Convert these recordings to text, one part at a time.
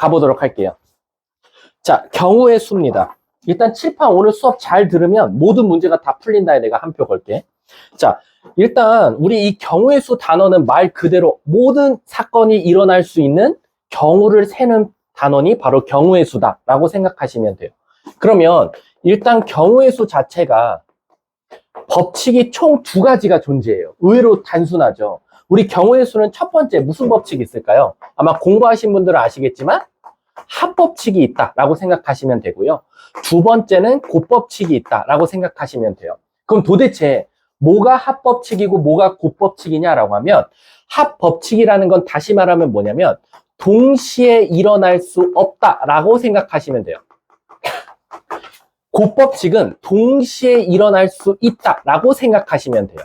가보도록 할게요. 자, 경우의 수입니다. 일단 칠판 오늘 수업 잘 들으면 모든 문제가 다 풀린다에 내가 한 표 걸게. 자, 일단 우리 이 경우의 수 단어는 말 그대로 모든 사건이 일어날 수 있는 경우를 세는 단원이 바로 경우의 수다라고 생각하시면 돼요. 그러면 일단 경우의 수 자체가 법칙이 총 두 가지가 존재해요. 의외로 단순하죠. 우리 경우의 수는 첫 번째 무슨 법칙이 있을까요? 아마 공부하신 분들은 아시겠지만 합법칙이 있다라고 생각하시면 되고요. 두 번째는 곱법칙이 있다라고 생각하시면 돼요. 그럼 도대체 뭐가 합법칙이고 뭐가 곱법칙이냐라고 하면 합법칙이라는 건 다시 말하면 뭐냐면 동시에 일어날 수 없다라고 생각하시면 돼요. 곱법칙은 동시에 일어날 수 있다라고 생각하시면 돼요.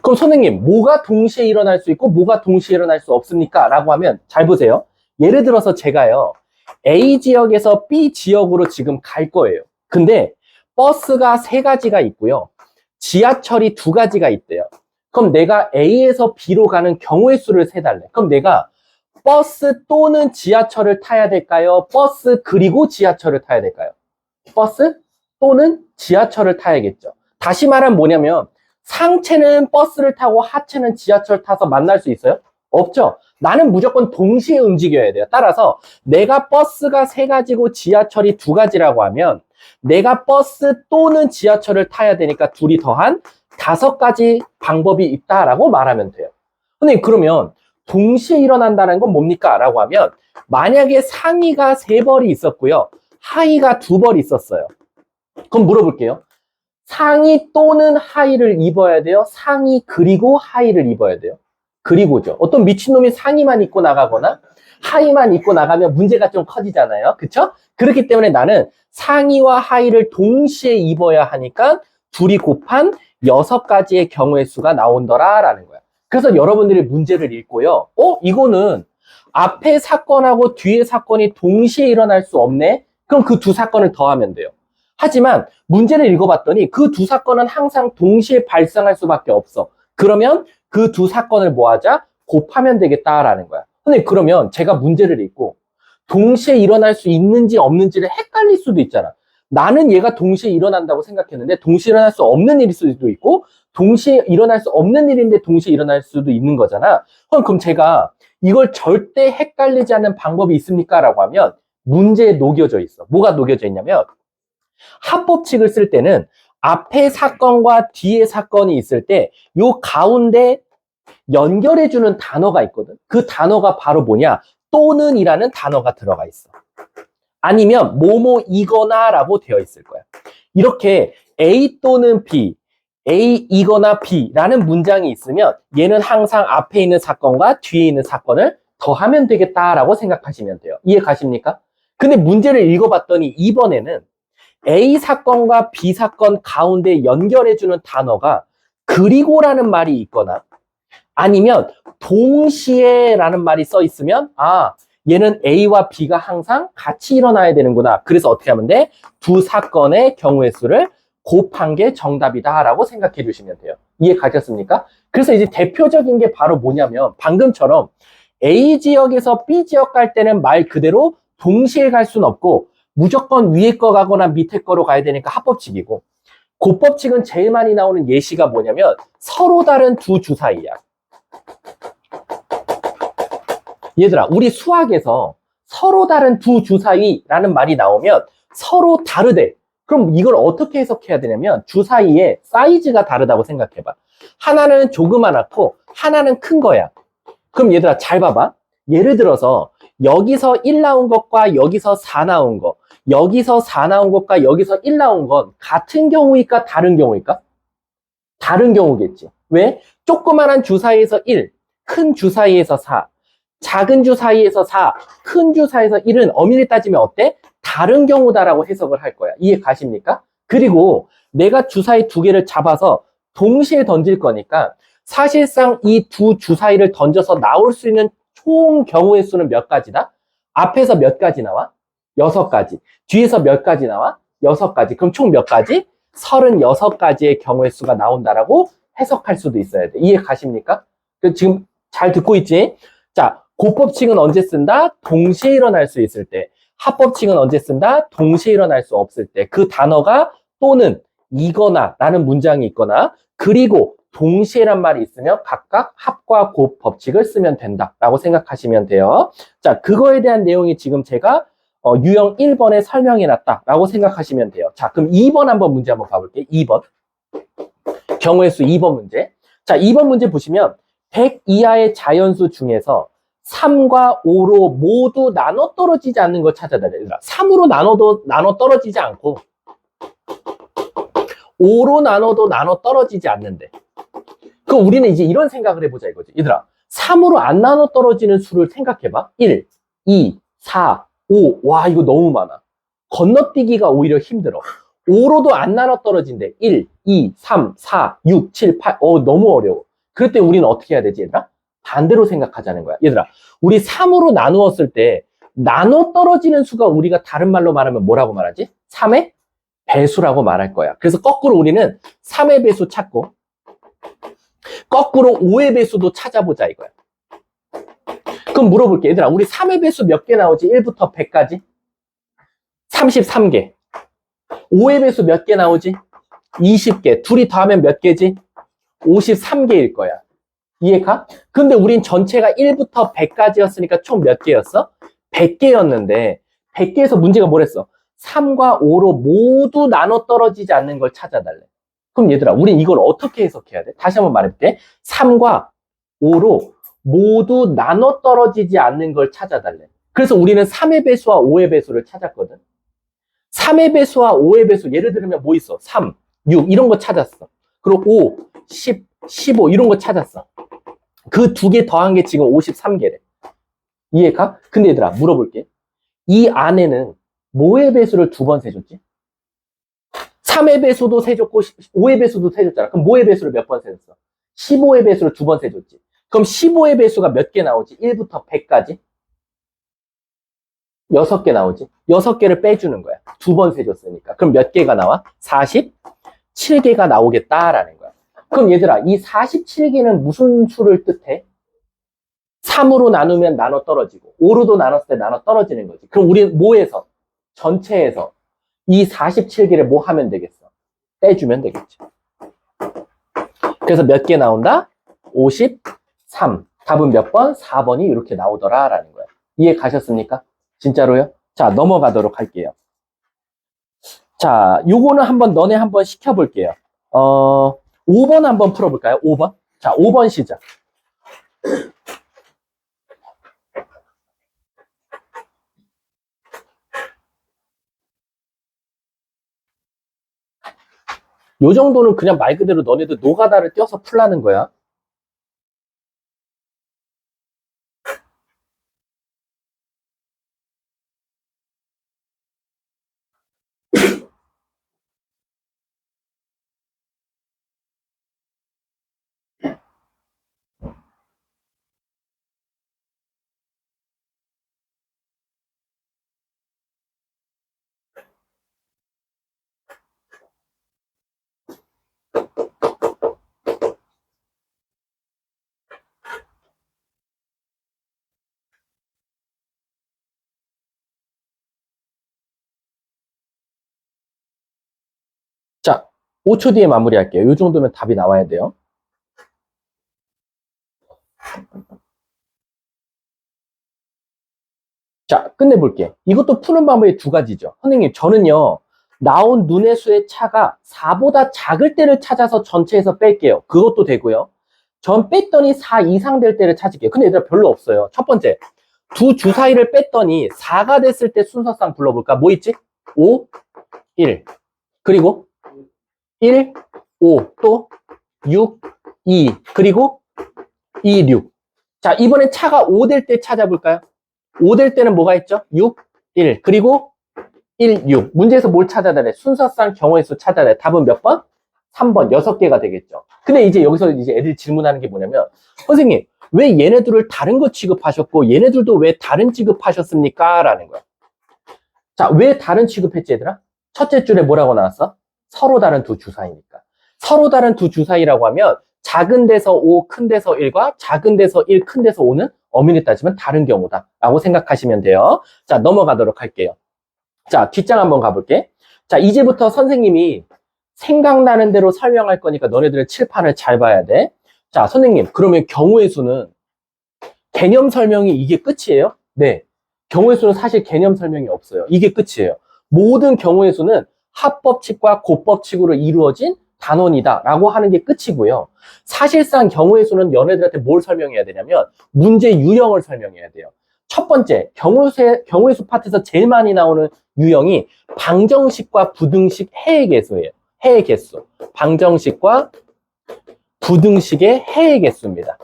그럼 선생님, 뭐가 동시에 일어날 수 있고 뭐가 동시에 일어날 수 없습니까? 라고 하면 잘 보세요. 예를 들어서 제가요, A 지역에서 B 지역으로 지금 갈 거예요. 근데 버스가 3가지가 있고요. 지하철이 2가지가 있대요. 그럼 내가 A에서 B로 가는 경우의 수를 세달래. 그럼 내가 버스 또는 지하철을 타야 될까요? 버스 그리고 지하철을 타야 될까요? 버스 또는 지하철을 타야겠죠. 다시 말하면 뭐냐면 상체는 버스를 타고 하체는 지하철 타서 만날 수 있어요? 없죠. 나는 무조건 동시에 움직여야 돼요. 따라서 내가 버스가 3가지고 지하철이 2가지라고 하면 내가 버스 또는 지하철을 타야 되니까 둘이 더한 5가지 방법이 있다라고 말하면 돼요. 선생님, 그러면 동시에 일어난다는 건 뭡니까? 라고 하면 만약에 상의가 3벌이 있었고요. 하의가 2벌이 있었어요. 그럼 물어볼게요. 상의 또는 하의를 입어야 돼요? 상의 그리고 하의를 입어야 돼요? 그리고죠. 어떤 미친놈이 상의만 입고 나가거나 하의만 입고 나가면 문제가 좀 커지잖아요. 그쵸? 그렇기 때문에 나는 상의와 하의를 동시에 입어야 하니까 둘이 곱한 6가지의 경우의 수가 나온더라라는 거야. 그래서 여러분들이 문제를 읽고요. 이거는 앞에 사건하고 뒤에 사건이 동시에 일어날 수 없네? 그럼 그 두 사건을 더하면 돼요. 하지만 문제를 읽어봤더니 그 두 사건은 항상 동시에 발생할 수밖에 없어. 그러면 그 두 사건을 뭐하자? 곱하면 되겠다라는 거야. 근데 그러면 제가 문제를 읽고 동시에 일어날 수 있는지 없는지를 헷갈릴 수도 있잖아. 나는 얘가 동시에 일어난다고 생각했는데 동시에 일어날 수 없는 일일 수도 있고 동시에 일어날 수 없는 일인데 동시에 일어날 수도 있는 거잖아. 그럼 제가 이걸 절대 헷갈리지 않는 방법이 있습니까? 라고 하면 문제에 녹여져 있어. 뭐가 녹여져 있냐면 합법칙을 쓸 때는 앞에 사건과 뒤에 사건이 있을 때 요 가운데 연결해주는 단어가 있거든. 그 단어가 바로 뭐냐? 또는 이라는 단어가 들어가 있어. 아니면 뭐뭐이거나 라고 되어 있을 거야. 이렇게 A 또는 B, A이거나 B라는 문장이 있으면 얘는 항상 앞에 있는 사건과 뒤에 있는 사건을 더하면 되겠다라고 생각하시면 돼요. 이해 가십니까? 근데 문제를 읽어봤더니 이번에는 A 사건과 B 사건 가운데 연결해주는 단어가 그리고라는 말이 있거나 아니면 동시에라는 말이 써 있으면 얘는 A와 B가 항상 같이 일어나야 되는구나. 그래서 어떻게 하면 돼? 두 사건의 경우의 수를 곱한 게 정답이다라고 생각해 주시면 돼요. 이해 가셨습니까? 그래서 이제 대표적인 게 바로 뭐냐면 방금처럼 A 지역에서 B 지역 갈 때는 말 그대로 동시에 갈 수는 없고 무조건 위에 거 가거나 밑에 거로 가야 되니까 합법칙이고 곱법칙은 제일 많이 나오는 예시가 뭐냐면 서로 다른 두 주 사이야. 얘들아, 우리 수학에서 서로 다른 두 주 사이라는 말이 나오면 서로 다르대. 그럼 이걸 어떻게 해석해야 되냐면 주 사이에 사이즈가 다르다고 생각해봐. 하나는 조그만하고 하나는 큰 거야. 그럼 얘들아 잘 봐봐. 예를 들어서 여기서 1 나온 것과 여기서 4 나온 것, 여기서 4 나온 것과 여기서 1 나온 건 같은 경우일까 다른 경우일까? 다른 경우겠지. 왜? 조그만한 주 사이에서 1, 큰 주 사이에서 4, 작은 주 사이에서 4, 큰 주 사이에서 1은 엄밀히 따지면 어때? 다른 경우다라고 해석을 할 거야. 이해 가십니까? 그리고 내가 주 사이 2개를 잡아서 동시에 던질 거니까 사실상 이 두 주 사이를 던져서 나올 수 있는 총 경우의 수는 몇 가지다? 앞에서 몇 가지 나와? 6가지. 뒤에서 몇 가지 나와? 6가지. 그럼 총 몇 가지? 36가지의 경우의 수가 나온다라고 해석할 수도 있어야 돼. 이해 가십니까? 지금 잘 듣고 있지? 자, 곱법칙은 언제 쓴다? 동시에 일어날 수 있을 때. 합법칙은 언제 쓴다? 동시에 일어날 수 없을 때. 그 단어가 또는 이거나 라는 문장이 있거나 그리고 동시에란 말이 있으면 각각 합과 곱법칙을 쓰면 된다라고 생각하시면 돼요. 자, 그거에 대한 내용이 지금 제가 유형 1번에 설명해놨다라고 생각하시면 돼요. 자, 그럼 2번 한번 문제 한번 봐볼게요. 2번. 경우의 수 2번 문제. 자, 2번 문제 보시면 100 이하의 자연수 중에서 3과 5로 모두 나눠 떨어지지 않는 걸 찾아달라. 3으로 나눠 떨어지지 않고 5로 나눠도 나눠 떨어지지 않는데. 그럼 우리는 이제 이런 생각을 해보자 이거지. 얘들아, 3으로 안 나눠 떨어지는 수를 생각해봐. 1, 2, 4, 5. 와, 이거 너무 많아. 건너뛰기가 오히려 힘들어. 5로도 안 나눠 떨어진대. 1, 2, 3, 4, 6, 7, 8. 너무 어려워. 그럴 때 우리는 어떻게 해야 되지, 얘들아? 반대로 생각하자는 거야. 얘들아, 우리 3으로 나누었을 때 나눠 떨어지는 수가 우리가 다른 말로 말하면 뭐라고 말하지? 3의 배수라고 말할 거야. 그래서 거꾸로 우리는 3의 배수 찾고 거꾸로 5의 배수도 찾아보자 이거야. 그럼 물어볼게. 얘들아, 우리 3의 배수 몇 개 나오지? 1부터 100까지? 33개. 5의 배수 몇 개 나오지? 20개. 둘이 더하면 몇 개지? 53개일 거야. 이해가? 근데 우린 전체가 1부터 100까지였으니까 총 몇 개였어? 100개였는데 100개에서 문제가 뭐랬어? 3과 5로 모두 나눠 떨어지지 않는 걸 찾아달래. 그럼 얘들아, 우린 이걸 어떻게 해석해야 돼? 다시 한번 말해볼게. 3과 5로 모두 나눠 떨어지지 않는 걸 찾아달래. 그래서 우리는 3의 배수와 5의 배수를 찾았거든. 3의 배수와 5의 배수, 예를 들면 뭐 있어? 3, 6 이런 거 찾았어. 그리고 5, 10, 15 이런 거 찾았어. 그 두 개 더한 게 지금 53개래. 이해가? 근데 얘들아, 물어볼게. 이 안에는 뭐의 배수를 두 번 세줬지? 3의 배수도 세줬고 5의 배수도 세줬잖아. 그럼 뭐의 배수를 몇 번 세줬어? 15의 배수를 두 번 세줬지. 그럼 15의 배수가 몇 개 나오지? 1부터 100까지? 6개 나오지. 6개를 빼주는 거야. 두 번 세줬으니까. 그럼 몇 개가 나와? 47개가 나오겠다라는 거야. 그럼 얘들아, 이 47개는 무슨 수를 뜻해? 3으로 나누면 나눠 떨어지고 5로도 나눴을 때 나눠 떨어지는 거지. 그럼 우리는 뭐에서? 전체에서 이 47개를 뭐 하면 되겠어? 빼주면 되겠지. 그래서 몇 개 나온다? 53. 답은 몇 번? 4번이 이렇게 나오더라 라는 거야. 이해 가셨습니까? 진짜로요? 자, 넘어가도록 할게요. 자, 요거는 한번 너네 한번 시켜볼게요. 5번 한번 풀어볼까요? 5번? 자, 5번 시작. 요 정도는 그냥 말 그대로 너네들 노가다를 떼어서 풀라는 거야. 자, 5초 뒤에 마무리할게요. 요 정도면 답이 나와야 돼요. 자, 끝내볼게. 이것도 푸는 방법이 두 가지죠. 선생님, 저는요, 나온 눈의 수의 차가 4보다 작을 때를 찾아서 전체에서 뺄게요. 그것도 되고요. 전 뺐더니 4 이상 될 때를 찾을게요. 근데 얘들아 별로 없어요. 첫 번째, 두 주사위를 뺐더니 4가 됐을 때 순서상 불러볼까? 뭐 있지? 5, 1. 그리고 1, 5. 또 6, 2. 그리고 2, 6. 자, 이번엔 차가 5 될 때 찾아볼까요? 5 될 때는 뭐가 있죠? 6, 1. 그리고 1, 6. 문제에서 뭘 찾아달래? 순서상 경우의 수 찾아달래. 답은 몇 번? 3번. 6개가 되겠죠. 근데 이제 여기서 이제 애들이 질문하는 게 뭐냐면, 선생님, 왜 얘네들을 다른 거 취급하셨고, 얘네들도 왜 다른 취급하셨습니까? 라는 거야. 자, 왜 다른 취급했지, 얘들아? 첫째 줄에 뭐라고 나왔어? 서로 다른 두 주사위니까. 서로 다른 두 주사위라고 하면, 작은 데서 5, 큰 데서 1과 작은 데서 1, 큰 데서 5는 엄밀히 따지면 다른 경우다 라고 생각하시면 돼요. 자, 넘어가도록 할게요. 자, 뒷장 한번 가볼게. 자, 이제부터 선생님이 생각나는 대로 설명할 거니까 너네들의 칠판을 잘 봐야 돼. 자, 선생님, 그러면 경우의 수는 개념 설명이 이게 끝이에요? 네. 경우의 수는 사실 개념 설명이 없어요. 이게 끝이에요. 모든 경우의 수는 합법칙과 고법칙으로 이루어진 단원이다 라고 하는 게 끝이고요. 사실상 경우의 수는 너네들한테 뭘 설명해야 되냐면 문제 유형을 설명해야 돼요. 첫 번째, 경우의 수 파트에서 제일 많이 나오는 유형이 방정식과 부등식 해의 개수예요. 해의 개수. 방정식과 부등식의 해의 개수입니다.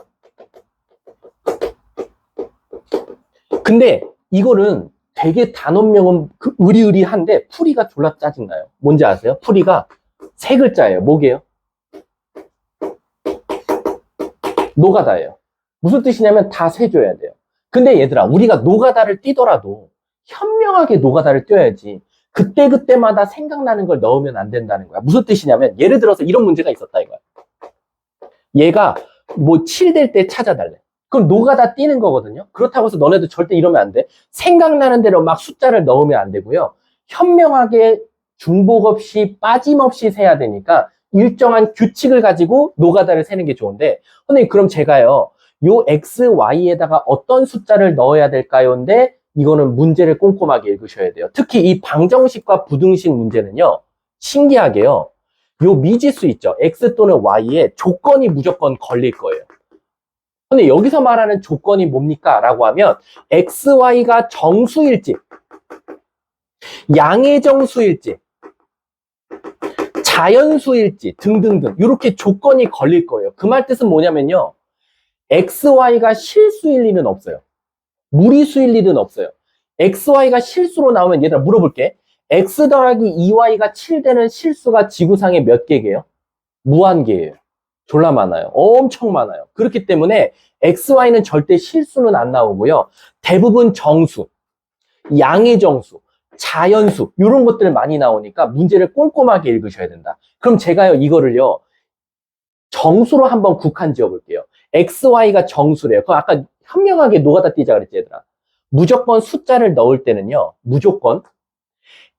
근데 이거는 되게 단원명은 의리의리한데 풀이가 졸라 짜증나요. 뭔지 아세요? 풀이가 세 글자예요. 뭐게요? 노가다예요. 무슨 뜻이냐면 다 세줘야 돼요. 근데 얘들아, 우리가 노가다를 띄더라도 현명하게 노가다를 띄어야지 그때그때마다 생각나는 걸 넣으면 안 된다는 거야. 무슨 뜻이냐면 예를 들어서 이런 문제가 있었다 이거야. 얘가 뭐 7될 때 찾아달래. 그럼 노가다 띄는 거거든요. 그렇다고 해서 너네도 절대 이러면 안 돼. 생각나는 대로 막 숫자를 넣으면 안 되고요. 현명하게 중복 없이 빠짐없이 세야 되니까 일정한 규칙을 가지고 노가다를 세는 게 좋은데, 선생님 그럼 제가요 요 x, y에다가 어떤 숫자를 넣어야 될까요? 근데 이거는 문제를 꼼꼼하게 읽으셔야 돼요. 특히 이 방정식과 부등식 문제는요, 신기하게요, 요 미지수 있죠, x 또는 y에 조건이 무조건 걸릴 거예요. 근데 여기서 말하는 조건이 뭡니까? 라고 하면 x, y가 정수일지, 양의 정수일지, 자연수일지 등등등 이렇게 조건이 걸릴 거예요. 그 말 뜻은 뭐냐면요, x, y가 실수일 리는 없어요. 무리수일 리는 없어요. x, y가 실수로 나오면 얘들아 물어볼게. x 더하기 2y가 7되는 실수가 지구상에 몇 개게요? 무한개예요. 졸라 많아요. 엄청 많아요. 그렇기 때문에 x, y는 절대 실수는 안 나오고요. 대부분 정수, 양의 정수, 자연수 이런 것들 많이 나오니까 문제를 꼼꼼하게 읽으셔야 된다. 그럼 제가요 이거를요 정수로 한번 국한 지어볼게요. x, y가 정수래요. 그럼 아까 현명하게 노가다 띄자 그랬지 얘들아. 무조건 숫자를 넣을 때는요, 무조건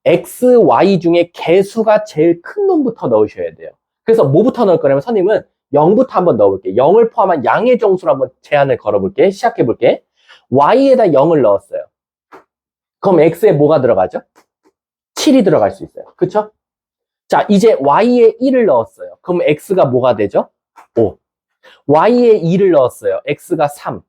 x, y 중에 개수가 제일 큰 놈부터 넣으셔야 돼요. 그래서 뭐부터 넣을 거냐면 선생님은 0부터 한번 넣어볼게요. 0을 포함한 양의 정수로 한번 제한을 걸어볼게. 시작해볼게. y에다 0을 넣었어요. 그럼 x에 뭐가 들어가죠? 7이 들어갈 수 있어요. 그쵸? 자, 이제 y에 1을 넣었어요. 그럼 x가 뭐가 되죠? 5. y에 2를 넣었어요. x가 3.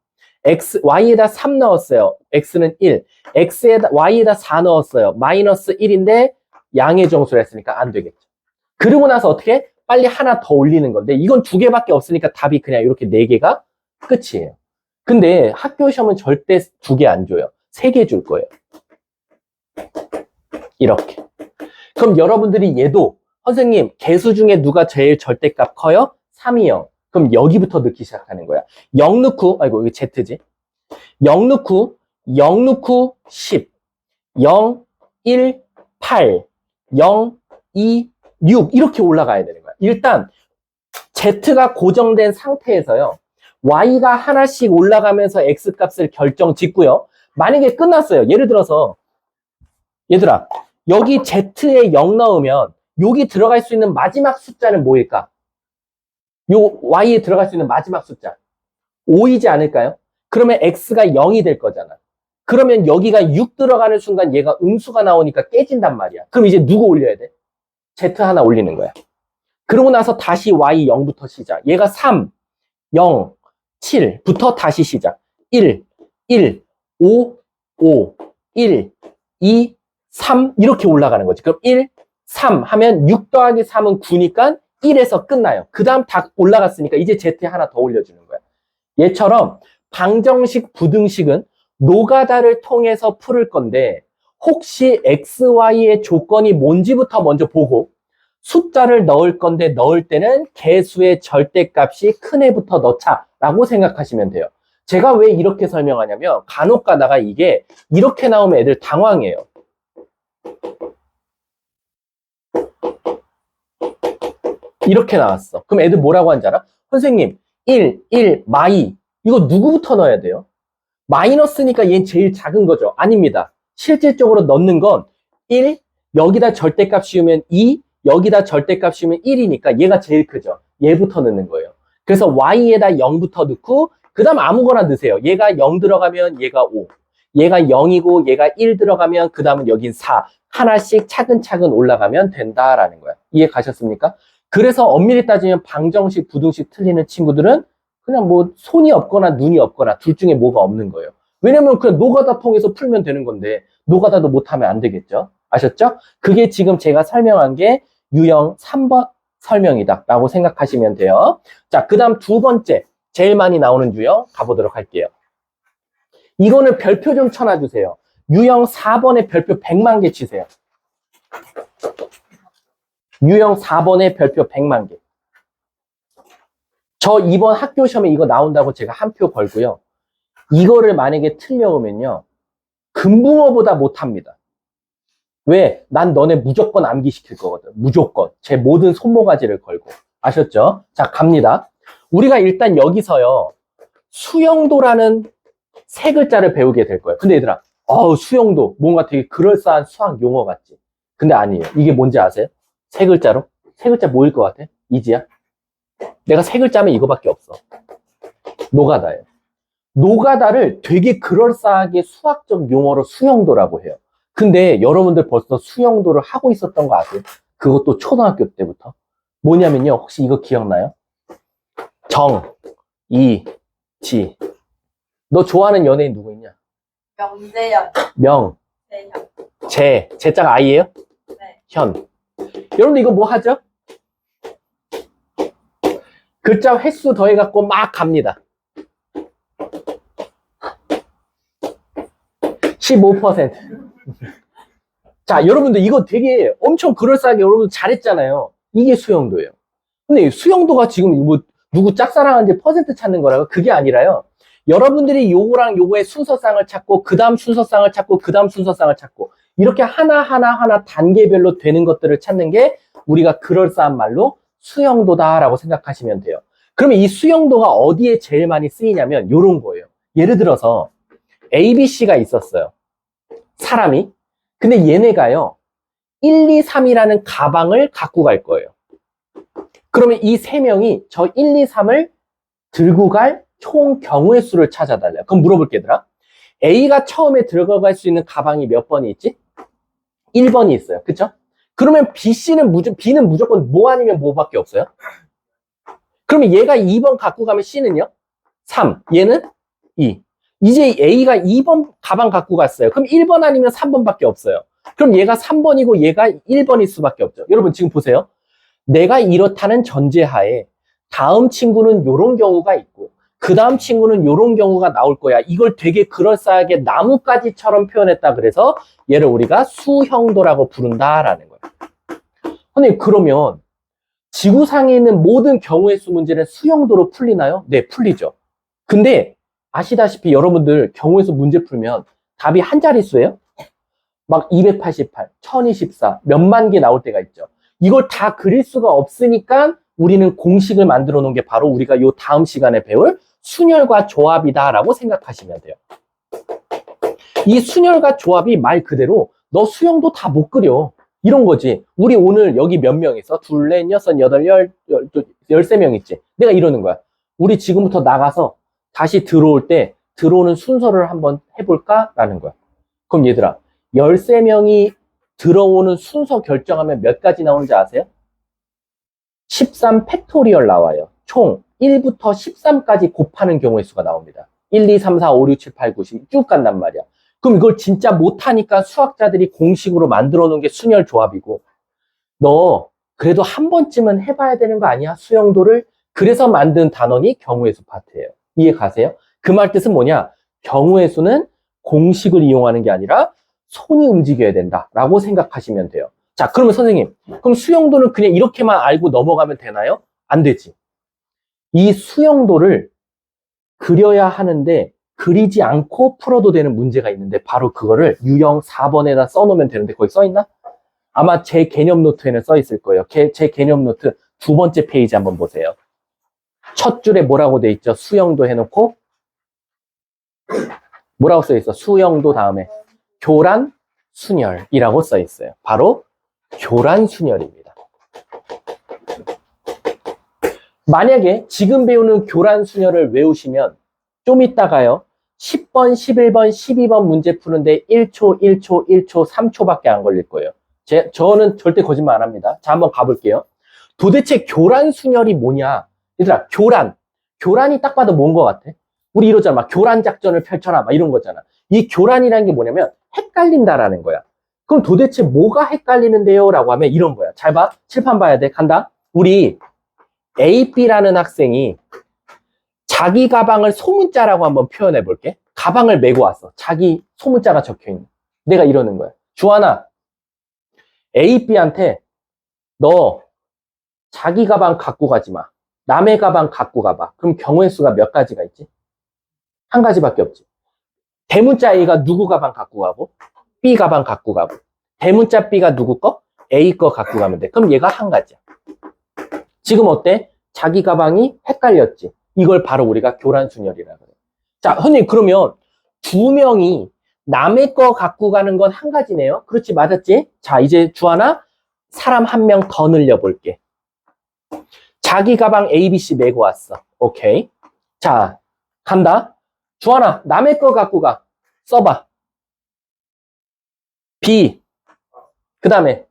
y에다 3 넣었어요. x는 1. y에다 4 넣었어요. 마이너스 1인데 양의 정수를 했으니까 안 되겠죠. 그러고 나서 어떻게? 빨리 하나 더 올리는 건데 이건 2개밖에 없으니까 답이 그냥 이렇게 4개가 끝이에요. 근데 학교 시험은 절대 2개 안 줘요. 3개 줄 거예요. 이렇게. 그럼 여러분들이 얘도 선생님 개수 중에 누가 제일 절대값 커요? 3이 0. 그럼 여기부터 넣기 시작하는 거야. 0 넣고, 아이고 이게 Z지. 0 넣고 0 넣고 10, 0, 1, 8, 0, 2, 6 이렇게 올라가야 되는 거야. 일단 Z가 고정된 상태에서요, Y가 하나씩 올라가면서 X값을 결정 짓고요. 만약에 끝났어요. 예를 들어서 얘들아, 여기 Z에 0 넣으면 여기 들어갈 수 있는 마지막 숫자는 뭐일까? 요 Y에 들어갈 수 있는 마지막 숫자 5이지 않을까요? 그러면 X가 0이 될 거잖아. 그러면 여기가 6 들어가는 순간 얘가 음수가 나오니까 깨진단 말이야. 그럼 이제 누구 올려야 돼? Z 하나 올리는 거야. 그러고 나서 다시 Y 0부터 시작. 얘가 3, 0, 7부터 다시 시작. 1, 1, 5, 5, 1, 2, 3 이렇게 올라가는 거지. 그럼 1, 3 하면 6 더하기 3은 9니까 1에서 끝나요. 그 다음 다 올라갔으니까 이제 Z 하나 더 올려주는 거야. 얘처럼 방정식, 부등식은 노가다를 통해서 풀을 건데 혹시 X, Y의 조건이 뭔지부터 먼저 보고 숫자를 넣을 건데 넣을 때는 개수의 절대값이 큰 애부터 넣자 라고 생각하시면 돼요. 제가 왜 이렇게 설명하냐면 간혹 가다가 이게 이렇게 나오면 애들 당황해요. 이렇게 나왔어. 그럼 애들 뭐라고 하는지 알아? 선생님 1, 1, 마이 이거 누구부터 넣어야 돼요? 마이너스니까 얘는 제일 작은 거죠. 아닙니다. 실질적으로 넣는 건 1, 여기다 절대값 씌우면 2, 여기다 절대값 씌우면 1이니까 얘가 제일 크죠. 얘부터 넣는 거예요. 그래서 y에다 0부터 넣고 그 다음 아무거나 넣으세요. 얘가 0 들어가면 얘가 5, 얘가 0이고 얘가 1 들어가면 그 다음은 여긴 4. 하나씩 차근차근 올라가면 된다라는 거야. 이해 가셨습니까? 그래서 엄밀히 따지면 방정식, 부등식 틀리는 친구들은 그냥 뭐 손이 없거나 눈이 없거나 둘 중에 뭐가 없는 거예요. 왜냐면 그냥 노가다 통해서 풀면 되는 건데 노가다도 못하면 안 되겠죠. 아셨죠? 그게 지금 제가 설명한 게 유형 3번 설명이다 라고 생각하시면 돼요. 자, 그 다음 두 번째 제일 많이 나오는 유형 가보도록 할게요. 이거는 별표 좀 쳐놔주세요. 유형 4번에 별표 100만 개 치세요. 유형 4번에 별표 100만 개. 저 이번 학교 시험에 이거 나온다고 제가 한 표 걸고요. 이거를 만약에 틀려오면요. 금붕어보다 못합니다. 왜? 난 너네 무조건 암기시킬 거거든. 무조건. 제 모든 손모가지를 걸고. 아셨죠? 자, 갑니다. 우리가 일단 여기서요. 수영도라는 세 글자를 배우게 될 거예요. 근데 얘들아, 수영도. 뭔가 되게 그럴싸한 수학 용어 같지? 근데 아니에요. 이게 뭔지 아세요? 세 글자로? 세 글자 뭐일 것 같아? 이지야? 내가 세 글자면 이거밖에 없어. 노가다예요. 노가다를 되게 그럴싸하게 수학적 용어로 수영도라고 해요. 근데 여러분들 벌써 수영도를 하고 있었던 거 아세요? 그것도 초등학교 때부터. 뭐냐면요. 혹시 이거 기억나요? 정, 이, 지. 너 좋아하는 연예인 누구 있냐? 명재현. 명, 재현. 제자가 아이예요? 네. 현. 여러분들 이거 뭐 하죠? 글자 횟수 더해갖고 막 갑니다. 15%. 자, 여러분들 이거 되게 엄청 그럴싸하게 여러분 잘했잖아요. 이게 수영도예요. 근데 수영도가 지금 뭐 누구 짝사랑하는지 퍼센트 찾는 거라고? 그게 아니라요. 여러분들이 요거랑 요거의 순서상을 찾고 그 다음 순서상을 찾고 그 다음 순서상을 찾고 이렇게 하나 단계별로 되는 것들을 찾는 게 우리가 그럴싸한 말로 수영도다라고 생각하시면 돼요. 그러면 이 수영도가 어디에 제일 많이 쓰이냐면 요런 거예요. 예를 들어서 ABC가 있었어요. 사람이. 근데 얘네가요. 1, 2, 3이라는 가방을 갖고 갈 거예요. 그러면 이 세 명이 저 1, 2, 3을 들고 갈 총 경우의 수를 찾아달래요. 그럼 물어볼게 얘들아. A가 처음에 들어갈 수 있는 가방이 몇 번이 있지? 1번이 있어요. 그쵸? 그러면 B는 무조건 뭐 아니면 뭐밖에 없어요? 그러면 얘가 2번 갖고 가면 C는요? 3. 얘는 2. 이제 A가 2번 가방 갖고 갔어요. 그럼 1번 아니면 3번밖에 없어요. 그럼 얘가 3번이고 얘가 1번일 수밖에 없죠. 여러분 지금 보세요. 내가 이렇다는 전제하에 다음 친구는 이런 경우가 있고 그 다음 친구는 이런 경우가 나올 거야. 이걸 되게 그럴싸하게 나뭇가지처럼 표현했다 그래서 얘를 우리가 수형도라고 부른다라는 거예요. 근데 그러면 지구상에 있는 모든 경우의 수 문제는 수형도로 풀리나요? 네, 풀리죠. 근데 아시다시피 여러분들 경우의 수 문제 풀면 답이 한 자릿수예요? 막 288, 1024, 몇만 개 나올 때가 있죠. 이걸 다 그릴 수가 없으니까 우리는 공식을 만들어 놓은 게 바로 우리가 요 다음 시간에 배울 순열과 조합이다라고 생각하시면 돼요. 이 순열과 조합이 말 그대로 너 수영도 다 못 그려. 이런 거지. 우리 오늘 여기 몇 명 있어? 둘, 넷, 여섯, 여덟, 13명 있지. 내가 이러는 거야. 우리 지금부터 나가서 다시 들어올 때 들어오는 순서를 한번 해볼까? 라는 거야. 그럼 얘들아, 13명이 들어오는 순서 결정하면 몇 가지 나오는지 아세요? 13 팩토리얼 나와요. 총 1부터 13까지 곱하는 경우의 수가 나옵니다. 1, 2, 3, 4, 5, 6, 7, 8, 9, 10 쭉 간단 말이야. 그럼 이걸 진짜 못하니까 수학자들이 공식으로 만들어 놓은 게 순열 조합이고 너 그래도 한 번쯤은 해봐야 되는 거 아니야? 수영도를. 그래서 만든 단원이 경우의 수 파트예요. 이해 가세요? 그 말 뜻은 뭐냐? 경우의 수는 공식을 이용하는 게 아니라 손이 움직여야 된다라고 생각하시면 돼요. 자, 그러면 선생님, 그럼 수영도는 그냥 이렇게만 알고 넘어가면 되나요? 안 되지. 이 수영도를 그려야 하는데 그리지 않고 풀어도 되는 문제가 있는데 바로 그거를 유형 4번에다 써놓으면 되는데 거기 써있나? 아마 제 개념 노트에는 써있을 거예요. 제 개념 노트 두 번째 페이지 한번 보세요. 첫 줄에 뭐라고 돼 있죠? 수영도 해놓고 뭐라고 써 있어? 수영도 다음에 교란순열이라고 써 있어요. 바로 교란순열입니다. 만약에 지금 배우는 교란순열을 외우시면 좀 이따가요. 10번, 11번, 12번 문제 푸는데 1초, 1초, 1초, 3초밖에 안 걸릴 거예요. 저는 절대 거짓말 안 합니다. 자, 한번 가볼게요. 도대체 교란순열이 뭐냐? 얘들아, 교란이 딱 봐도 뭔 것 같아? 우리 이러잖아. 막 교란 작전을 펼쳐라. 막 이런 거잖아. 이 교란이라는 게 뭐냐면 헷갈린다라는 거야. 그럼 도대체 뭐가 헷갈리는데요? 라고 하면 이런 거야. 잘 봐. 칠판 봐야 돼. 간다. 우리 AB라는 학생이 자기 가방을 소문자라고 한번 표현해 볼게. 가방을 메고 왔어. 자기 소문자가 적혀 있는. 내가 이러는 거야. 주하나, AB한테 너 자기 가방 갖고 가지 마. 남의 가방 갖고 가봐. 그럼 경우의 수가 몇 가지가 있지? 한 가지밖에 없지. 대문자 A가 누구 가방 갖고 가고 B 가방 갖고 가고 대문자 B가 누구 거? A 거 갖고 가면 돼. 그럼 얘가 한 가지야. 지금 어때? 자기 가방이 헷갈렸지. 이걸 바로 우리가 교란순열이라고 그래. 자, 선생님 그러면 두 명이 남의 거 갖고 가는 건 한 가지네요. 그렇지, 맞았지? 자, 이제 주하나 사람 한 명 더 늘려볼게. 자기 가방 A, B, C 메고 왔어. 오케이. 자, 간다. 주하나, 남의 거 갖고 가. 써봐. B. 그 다음에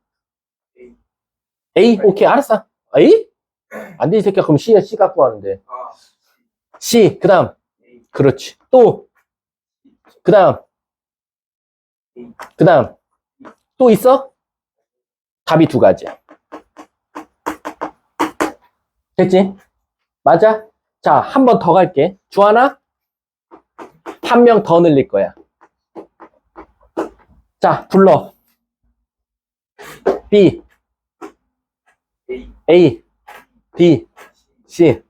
A. 오케이, 알았어. A? 안 돼, 이 새끼야. 그럼 C야. C 갖고 가는데. C. 그 다음. 그렇지. 또. 그 다음. 그 다음. 또 있어? 답이 두 가지야. 됐지? 맞아? 자, 한 번 더 갈게. 주하나? 한 명 더 늘릴 거야. 자, 불러. B, A, B, C,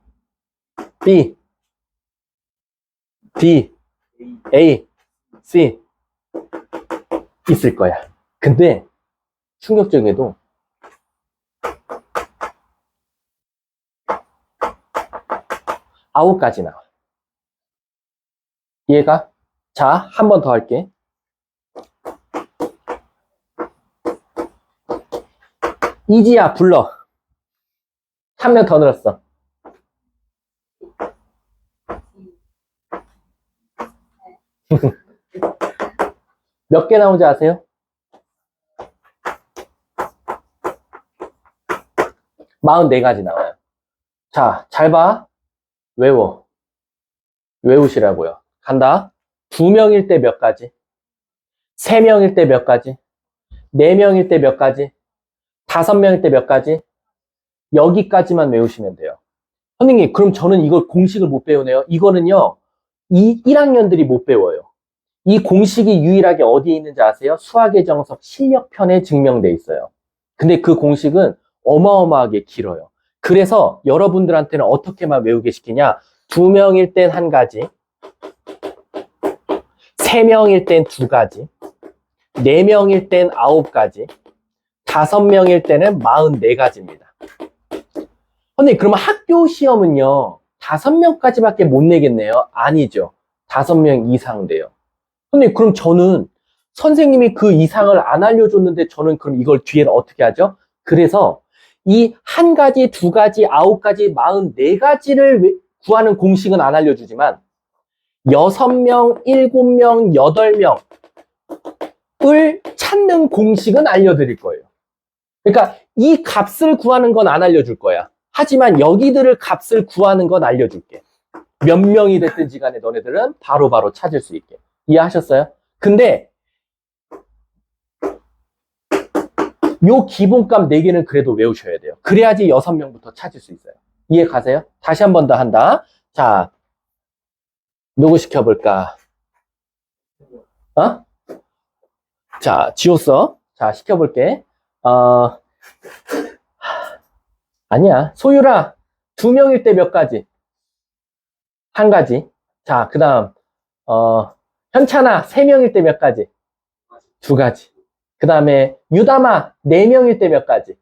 B, D, A, C 있을 거야. 근데 충격적이게도 9가지 나와. 얘가 자, 한 번 더 할게. 이지야, 불러. 한 명 더 늘었어. 몇 개 나오는지 아세요? 44가지 나와요. 자, 잘 봐. 외워. 외우시라고요. 간다. 2명일 때 몇 가지? 3명일 때 몇 가지? 4명일 때 몇 가지? 5명일 때 몇 가지? 여기까지만 외우시면 돼요. 선생님, 그럼 저는 이걸 공식을 못 배우네요. 이거는요, 1학년들이 못 배워요. 이 공식이 유일하게 어디에 있는지 아세요? 수학의 정석 실력편에 증명돼 있어요. 근데 그 공식은 어마어마하게 길어요. 그래서 여러분들한테는 어떻게만 외우게 시키냐? 2명일 땐 한 가지, 3명일 땐 2가지, 4명일 땐 9가지, 5명일 때는 44가지입니다. 선생님, 그러면 학교 시험은요, 5명까지밖에 못 내겠네요? 아니죠. 5명 이상 돼요. 선생님, 그럼 저는 선생님이 그 이상을 안 알려줬는데 저는 그럼 이걸 뒤에는 어떻게 하죠? 그래서 이 한 가지, 2가지, 9가지, 44가지를 구하는 공식은 안 알려주지만 6명, 7명, 8명을 찾는 공식은 알려드릴 거예요. 그러니까 이 값을 구하는 건 안 알려줄 거야. 하지만 여기들을 값을 구하는 건 알려줄게. 몇 명이 됐든지 간에 너네들은 바로바로 찾을 수 있게. 이해하셨어요? 근데 요 기본값 4개는 그래도 외우셔야 돼요. 그래야지 6명부터 찾을 수 있어요. 이해 가세요? 다시 한 번 더 한다. 자, 누구 시켜볼까? 어? 자, 지웠어. 자, 시켜볼게. 아니야. 소율아, 2명일 때 몇 가지? 한 가지. 자, 그 다음, 현찬아, 3명일 때 몇 가지? 2가지. 그 다음에, 유담아, 4명일 때 몇 가지?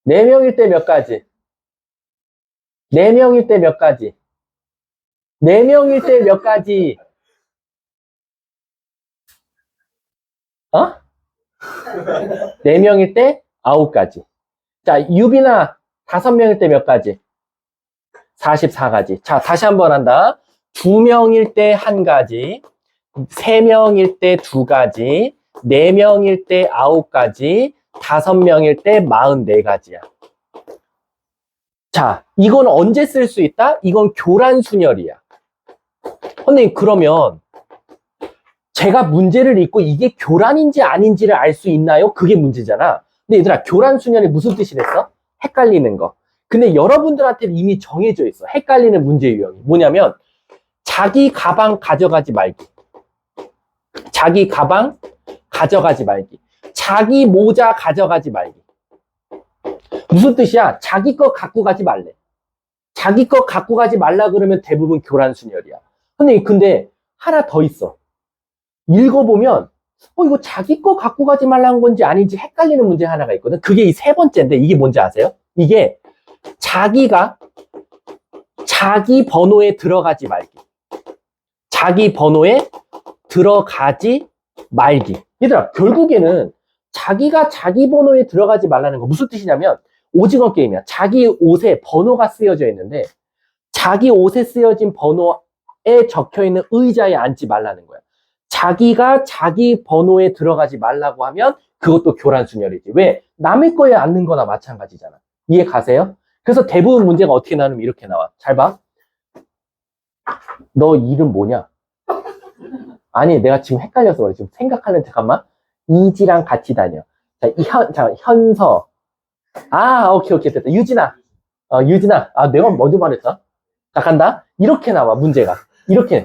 4명일 때 몇 가지? 4명일 때 몇 가지? 4명일 때 몇 가지? 어? 4명일 때 9가지. 자, 유빈아 5명일 때 몇 가지? 44가지. 자, 다시 한번 한다. 2명일 때 1가지, 3명일 때 2가지, 4명일 때 9가지, 5명일 때 44가지야. 자, 이건 언제 쓸 수 있다? 이건 교란순열이야. 선생님, 그러면 제가 문제를 읽고 이게 교란인지 아닌지를 알 수 있나요? 그게 문제잖아. 근데 얘들아, 교란순열이 무슨 뜻이랬어? 헷갈리는 거. 근데 여러분들한테는 이미 정해져 있어. 헷갈리는 문제 유형이. 뭐냐면, 자기 가방 가져가지 말기. 자기 가방 가져가지 말기. 자기 모자 가져가지 말기. 무슨 뜻이야? 자기 거 갖고 가지 말래. 자기 거 갖고 가지 말라 그러면 대부분 교란순열이야. 근데 하나 더 있어. 읽어보면 이거 자기 거 갖고 가지 말라는 건지 아닌지 헷갈리는 문제 하나가 있거든. 그게 이 3번째인데 이게 뭔지 아세요? 이게 자기가 자기 번호에 들어가지 말기. 자기 번호에 들어가지 말기. 얘들아, 결국에는 자기가 자기 번호에 들어가지 말라는 거 무슨 뜻이냐면 오징어 게임이야. 자기 옷에 번호가 쓰여져 있는데 자기 옷에 쓰여진 번호에 적혀있는 의자에 앉지 말라는 거야. 자기가 자기 번호에 들어가지 말라고 하면 그것도 교란순열이지. 왜? 남의 거에 앉는 거나 마찬가지잖아. 이해 가세요? 그래서 대부분 문제가 어떻게 나오면 이렇게 나와. 잘 봐. 너 이름 뭐냐? 아니, 내가 지금 헷갈려서 그래. 지금 생각하는, 잠깐만. 이지랑 같이 다녀. 자, 현서. 아, 오케이, 됐다. 유진아. 유진아. 아, 내가 먼저 말했어. 자, 간다. 이렇게 나와, 문제가. 이렇게.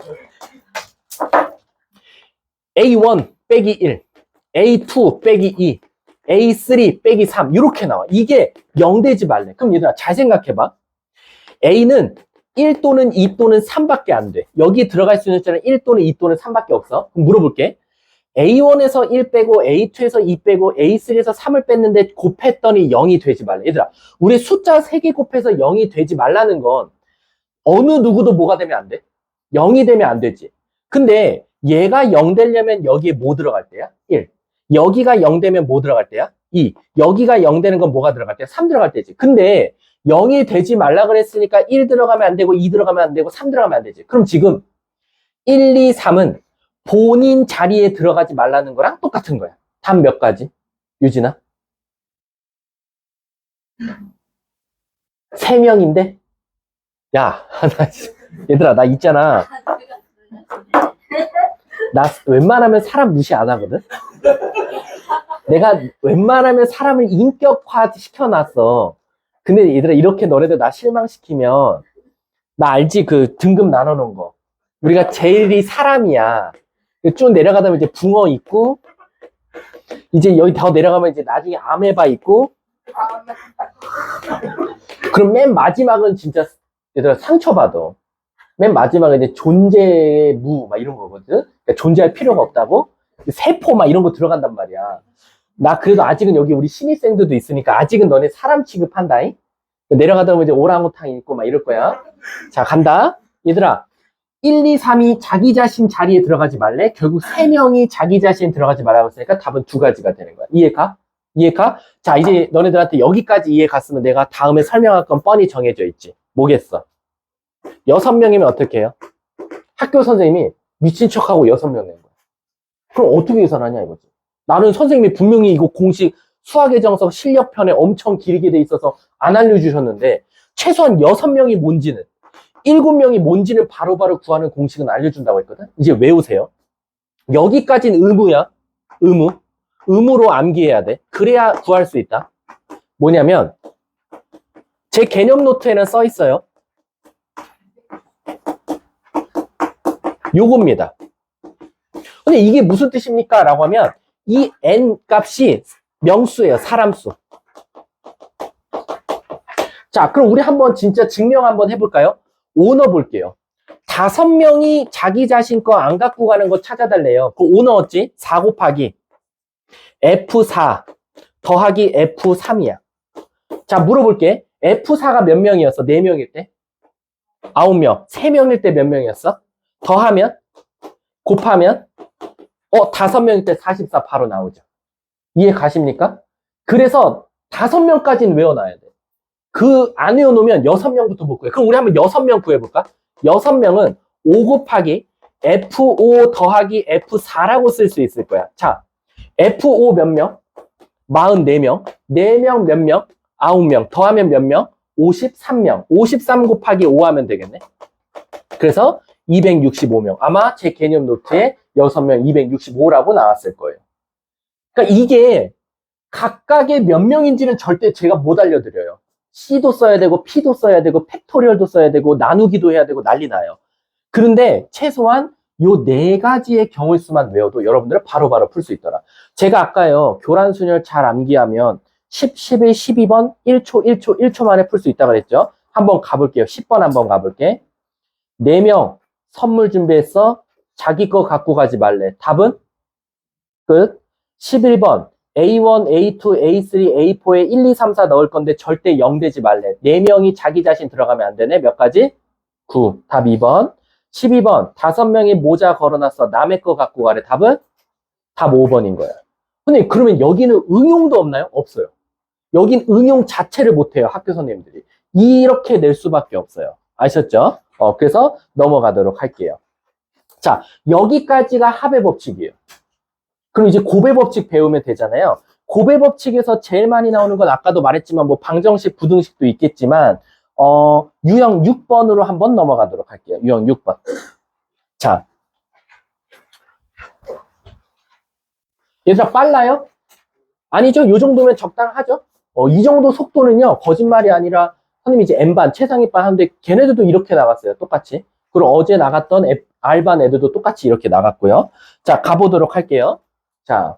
A1 빼기 1, A2 빼기 2, A3 빼기 3 이렇게 나와. 이게 0 되지 말래. 그럼 얘들아 잘 생각해봐. A는 1 또는 2 또는 3밖에 안 돼. 여기 들어갈 수 있는 숫자는 1 또는 2 또는 3밖에 없어. 그럼 물어볼게. A1에서 1 빼고 A2에서 2 빼고 A3에서 3을 뺐는데 곱했더니 0이 되지 말래. 얘들아, 우리 숫자 3개 곱해서 0이 되지 말라는 건 어느 누구도 뭐가 되면 안 돼? 0이 되면 안 되지. 근데 얘가 0 되려면 여기에 뭐 들어갈 때야? 1. 여기가 0 되면 뭐 들어갈 때야? 2. 여기가 0 되는 건 뭐가 들어갈 때야? 3 들어갈 때지. 근데 0이 되지 말라 그랬으니까 1 들어가면 안 되고 2 들어가면 안 되고 3 들어가면 안 되지. 그럼 지금 1, 2, 3은 본인 자리에 들어가지 말라는 거랑 똑같은 거야. 답 몇 가지? 유진아? 3명인데? 야, 얘들아, 나 있잖아. 나 웬만하면 사람 무시 안 하거든? 내가 웬만하면 사람을 인격화 시켜놨어. 근데 얘들아, 이렇게 너네들 나 실망시키면, 나 알지? 그 등급 나눠놓은 거. 우리가 제일이 사람이야. 쭉 내려가다 보면 이제 붕어 있고, 이제 여기 더 내려가면 이제 나중에 아메바 있고, 그럼 맨 마지막은 진짜, 얘들아, 상처받아. 맨 마지막에 이제 존재의 무, 막 이런 거거든? 그러니까 존재할 필요가 없다고? 세포, 막 이런 거 들어간단 말이야. 나 그래도 아직은 여기 우리 신입생들도 있으니까 아직은 너네 사람 취급한다잉? 내려가다 보면 이제 오랑우탕 있고 막 이럴 거야. 자, 간다. 얘들아, 1, 2, 3이 자기 자신 자리에 들어가지 말래? 결국 3명이 자기 자신 들어가지 말라고 했으니까 답은 2가지가 되는 거야. 이해가? 이해가? 자, 이제 너네들한테 여기까지 이해 갔으면 내가 다음에 설명할 건 뻔히 정해져 있지. 뭐겠어? 6명이면 어떻게 해요? 학교 선생님이 미친 척하고 6명 낸 거야. 그럼 어떻게 계산하냐 이거지. 나는 선생님이 분명히 이거 공식 수학의 정석 실력편에 엄청 길게 돼 있어서 안 알려주셨는데 최소한 6명이 뭔지는 7명이 뭔지를 바로바로 구하는 공식은 알려준다고 했거든. 이제 외우세요. 여기까지는 의무야. 의무. 의무로 암기해야 돼. 그래야 구할 수 있다. 뭐냐면 제 개념 노트에는 써 있어요. 요겁니다. 근데 이게 무슨 뜻입니까? 라고 하면 이 n 값이 명수예요. 사람수. 자, 그럼 우리 한번 진짜 증명 한번 해볼까요? 오너 볼게요. 5명이 자기 자신 거 안 갖고 가는 거 찾아달래요. 그 오너 어찌? 4 곱하기 F4 더하기 F3이야. 자, 물어볼게. F4가 몇 명이었어? 4명일 때? 9명. 3명일 때 몇 명이었어? 더하면? 곱하면? 5명일 때 44 바로 나오죠. 이해 가십니까? 그래서 5명까지는 외워놔야 돼. 그 안 외워놓으면 6명부터 못 구해. 그럼 우리 한번 6명 구해볼까? 6명은 5 곱하기 F5 더하기 F4라고 쓸 수 있을 거야. 자, F5 몇 명? 44명. 4명 몇 명? 9명. 더하면 몇 명? 53명. 53 곱하기 5 하면 되겠네. 그래서 265명. 아마 제 개념 노트에 6명 265라고 나왔을 거예요. 그러니까 이게 각각의 몇 명인지는 절대 제가 못 알려드려요. C도 써야 되고 P도 써야 되고 팩토리얼도 써야 되고 나누기도 해야 되고 난리 나요. 그런데 최소한 요 4가지의 경우의 수만 외워도 여러분들은 바로바로 풀 수 있더라. 제가 아까요 교란순열 잘 암기하면 10, 11, 12번 1초 1초 1초 만에 풀 수 있다고 그랬죠. 한번 가볼게요. 10번 한번 가볼게. 4명 선물 준비했어. 자기 거 갖고 가지 말래. 답은? 끝. 11번 A1, A2, A3, A4에 1, 2, 3, 4 넣을 건데 절대 0 되지 말래. 4명이 자기 자신 들어가면 안 되네. 몇 가지? 9. 답 2번. 12번 5명이 모자 걸어놨어. 남의 거 갖고 가래. 답은? 답 5번인 거야. 선생님 그러면 여기는 응용도 없나요? 없어요. 여긴 응용 자체를 못해요. 학교 선생님들이. 이렇게 낼 수밖에 없어요. 아셨죠? 그래서 넘어가도록 할게요. 자, 여기까지가 합의 법칙이에요. 그럼 이제 곱의 법칙 배우면 되잖아요. 곱의 법칙에서 제일 많이 나오는 건 아까도 말했지만 뭐 방정식, 부등식도 있겠지만 유형 6번으로 한번 넘어가도록 할게요. 유형 6번. 자, 얘들아 빨라요? 아니죠? 이 정도면 적당하죠? 이 정도 속도는요 거짓말이 아니라 선생님이 이제 N반, 최상위반 하는데 걔네들도 이렇게 나갔어요. 똑같이. 그리고 어제 나갔던 R반 애들도 똑같이 이렇게 나갔고요. 자, 가보도록 할게요. 자,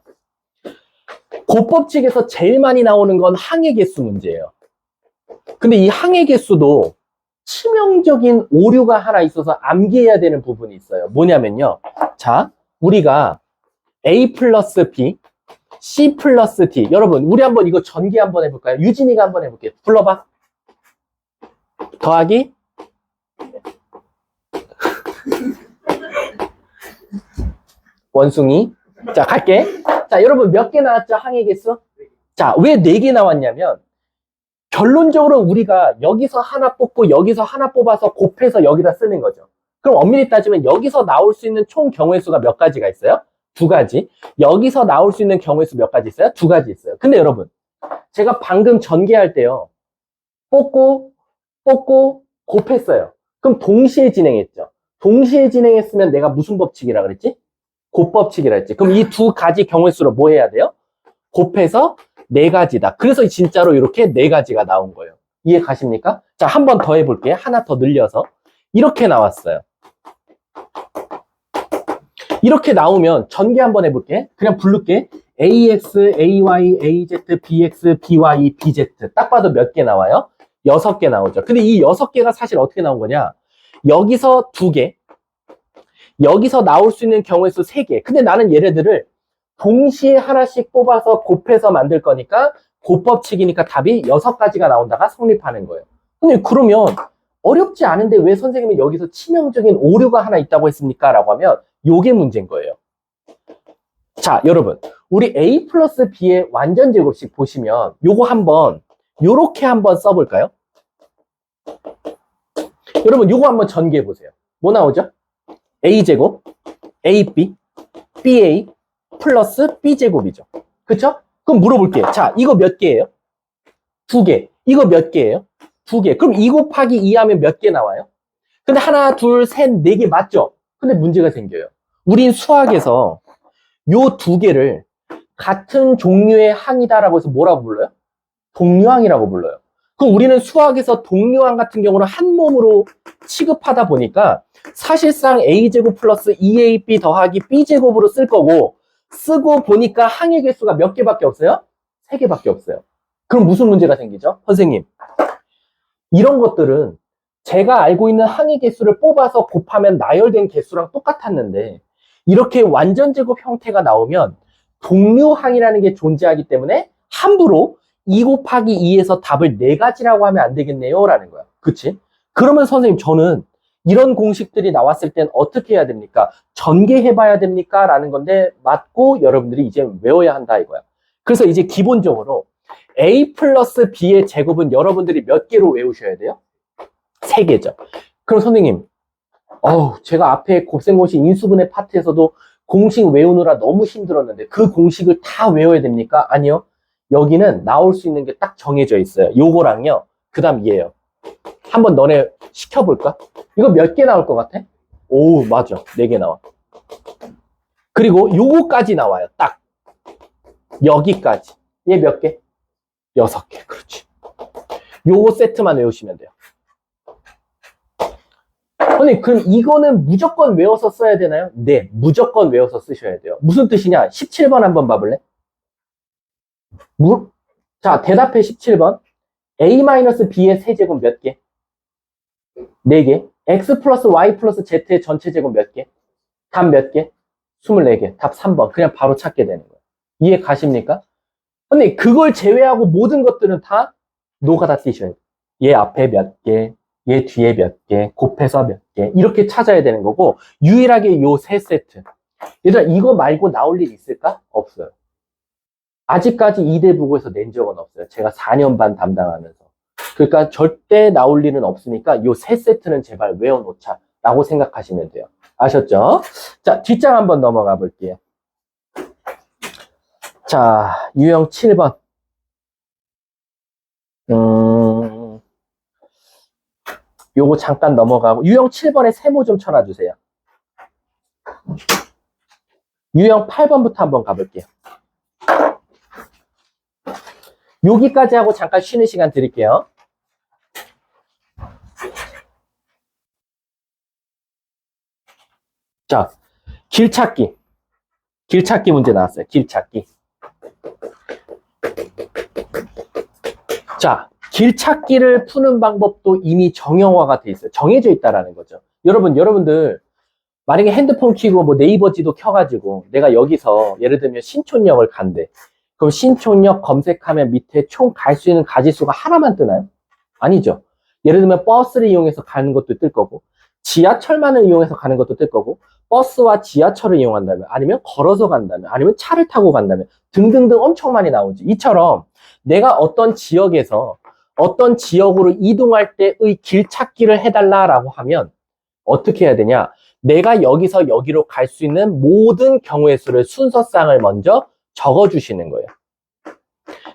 곱법칙에서 제일 많이 나오는 건 항의 개수 문제예요. 근데 이 항의 개수도 치명적인 오류가 하나 있어서 암기해야 되는 부분이 있어요. 뭐냐면요. 자, 우리가 A 플러스 B, C 플러스 D. 여러분, 우리 한번 이거 전개 한번 해볼까요? 유진이가 한번 해볼게요. 불러봐. 더하기 원숭이. 자, 갈게. 자, 여러분 몇 개 나왔죠? 항의 개수? 자, 왜 4개 나왔냐면 결론적으로 우리가 여기서 하나 뽑고 여기서 하나 뽑아서 곱해서 여기다 쓰는 거죠. 그럼 엄밀히 따지면 여기서 나올 수 있는 총 경우의 수가 몇 가지가 있어요? 2가지. 여기서 나올 수 있는 경우의 수 몇 가지 있어요? 2가지 있어요. 근데 여러분, 제가 방금 전개할 때요. 뽑고 곱했어요. 그럼 동시에 진행했죠. 동시에 진행했으면 내가 무슨 법칙이라 그랬지? 곱법칙이라 했지. 그럼 이 2가지 경우의 수로 뭐 해야 돼요? 곱해서 4가지다. 그래서 진짜로 이렇게 4가지가 나온 거예요. 이해 가십니까? 자, 한 번 더 해볼게요. 하나 더 늘려서. 이렇게 나왔어요. 이렇게 나오면 전개 한번 해볼게. 그냥 부를게. AX, AY, AZ, BX, BY, BZ. 딱 봐도 몇 개 나와요? 6개 나오죠. 근데 이 6개가 사실 어떻게 나온 거냐? 여기서 2개, 여기서 나올 수 있는 경우의 수 3개. 근데 나는 얘네들을 동시에 하나씩 뽑아서 곱해서 만들 거니까 곱법칙이니까 답이 6가지가 나온다가 성립하는 거예요. 근데 그러면 어렵지 않은데 왜 선생님이 여기서 치명적인 오류가 하나 있다고 했습니까? 라고 하면 요게 문제인 거예요. 자, 여러분, 우리 A 플러스 B의 완전 제곱식 보시면 요거 한번 요렇게 한번 써볼까요? 여러분 요거 한번 전개해 보세요. 뭐 나오죠? A제곱, AB, BA 플러스 B제곱이죠. 그쵸? 그럼 물어볼게요. 자, 이거 몇 개예요? 2개. 이거 몇 개예요? 2개. 그럼 2 곱하기 2 하면 몇 개 나와요? 근데 하나, 둘, 셋, 4개 맞죠? 근데 문제가 생겨요. 우린 수학에서 요 2개를 같은 종류의 항이다라고 해서 뭐라고 불러요? 동류항이라고 불러요. 그럼 우리는 수학에서 동류항 같은 경우는 한 몸으로 취급하다 보니까 사실상 A제곱 플러스 2AB 더하기 B제곱으로 쓸 거고, 쓰고 보니까 항의 개수가 몇 개밖에 없어요? 3개밖에 없어요. 그럼 무슨 문제가 생기죠? 선생님, 이런 것들은 제가 알고 있는 항의 개수를 뽑아서 곱하면 나열된 개수랑 똑같았는데 이렇게 완전제곱 형태가 나오면 동류항이라는 게 존재하기 때문에 함부로 2 곱하기 2에서 답을 4가지라고 하면 안 되겠네요 라는 거야. 그치? 그러면 선생님 저는 이런 공식들이 나왔을 땐 어떻게 해야 됩니까? 전개해봐야 됩니까? 라는 건데 맞고 여러분들이 이제 외워야 한다 이거야. 그래서 이제 기본적으로 A 플러스 B의 제곱은 여러분들이 몇 개로 외우셔야 돼요? 3개죠. 그럼 선생님, 제가 앞에 곱셈공식 인수분해 파트에서도 공식 외우느라 너무 힘들었는데 그 공식을 다 외워야 됩니까? 아니요. 여기는 나올 수 있는 게 딱 정해져 있어요. 요거랑요. 그 다음 얘예요. 한번 너네 시켜볼까? 이거 몇 개 나올 것 같아? 오, 맞아. 4개 나와. 그리고 요거까지 나와요. 딱. 여기까지. 얘 몇 개? 6개. 그렇지. 요거 세트만 외우시면 돼요. 선생님, 그럼 이거는 무조건 외워서 써야 되나요? 네, 무조건 외워서 쓰셔야 돼요. 무슨 뜻이냐? 17번 한번 봐볼래? 자, 대답해 17번. A-B의 세제곱 몇 개? 4개. X 플러스 Y 플러스 Z의 전체 제곱 몇 개? 답 몇 개? 24개. 답 3번. 그냥 바로 찾게 되는 거예요. 이해 가십니까? 근데 그걸 제외하고 모든 것들은 다 노가다 띄셔야 돼요. 얘 앞에 몇 개, 얘 뒤에 몇 개, 곱해서 몇 개. 이렇게 찾아야 되는 거고, 유일하게 요 3세트. 얘들아, 이거 말고 나올 일 있을까? 없어요. 아직까지 2대 국어에서 낸 적은 없어요. 제가 4년 반 담당하면서. 그러니까 절대 나올 일은 없으니까 요 3세트는 제발 외워놓자 라고 생각하시면 돼요. 아셨죠? 자, 뒷장 한번 넘어가 볼게요. 자, 유형 7번. 요거 잠깐 넘어가고, 유형 7번에 세모 좀 쳐놔주세요. 유형 8번부터 한번 가볼게요. 여기까지 하고 잠깐 쉬는 시간 드릴게요. 자, 길찾기. 길찾기 문제 나왔어요. 길찾기. 자, 길찾기를 푸는 방법도 이미 정형화가 돼 있어요. 정해져 있다라는 거죠. 여러분들 만약에 핸드폰 켜고 뭐 네이버 지도 켜가지고 내가 여기서 예를 들면 신촌역을 간대. 그럼 신촌역 검색하면 밑에 총 갈 수 있는 가지수가 하나만 뜨나요? 아니죠. 예를 들면 버스를 이용해서 가는 것도 뜰 거고, 지하철만을 이용해서 가는 것도 뜰 거고, 버스와 지하철을 이용한다면, 아니면 걸어서 간다면, 아니면 차를 타고 간다면 등등등 엄청 많이 나오지. 이처럼 내가 어떤 지역에서 어떤 지역으로 이동할 때의 길 찾기를 해달라라고 하면 어떻게 해야 되냐? 내가 여기서 여기로 갈 수 있는 모든 경우의 수를 순서상을 먼저 적어주시는 거예요.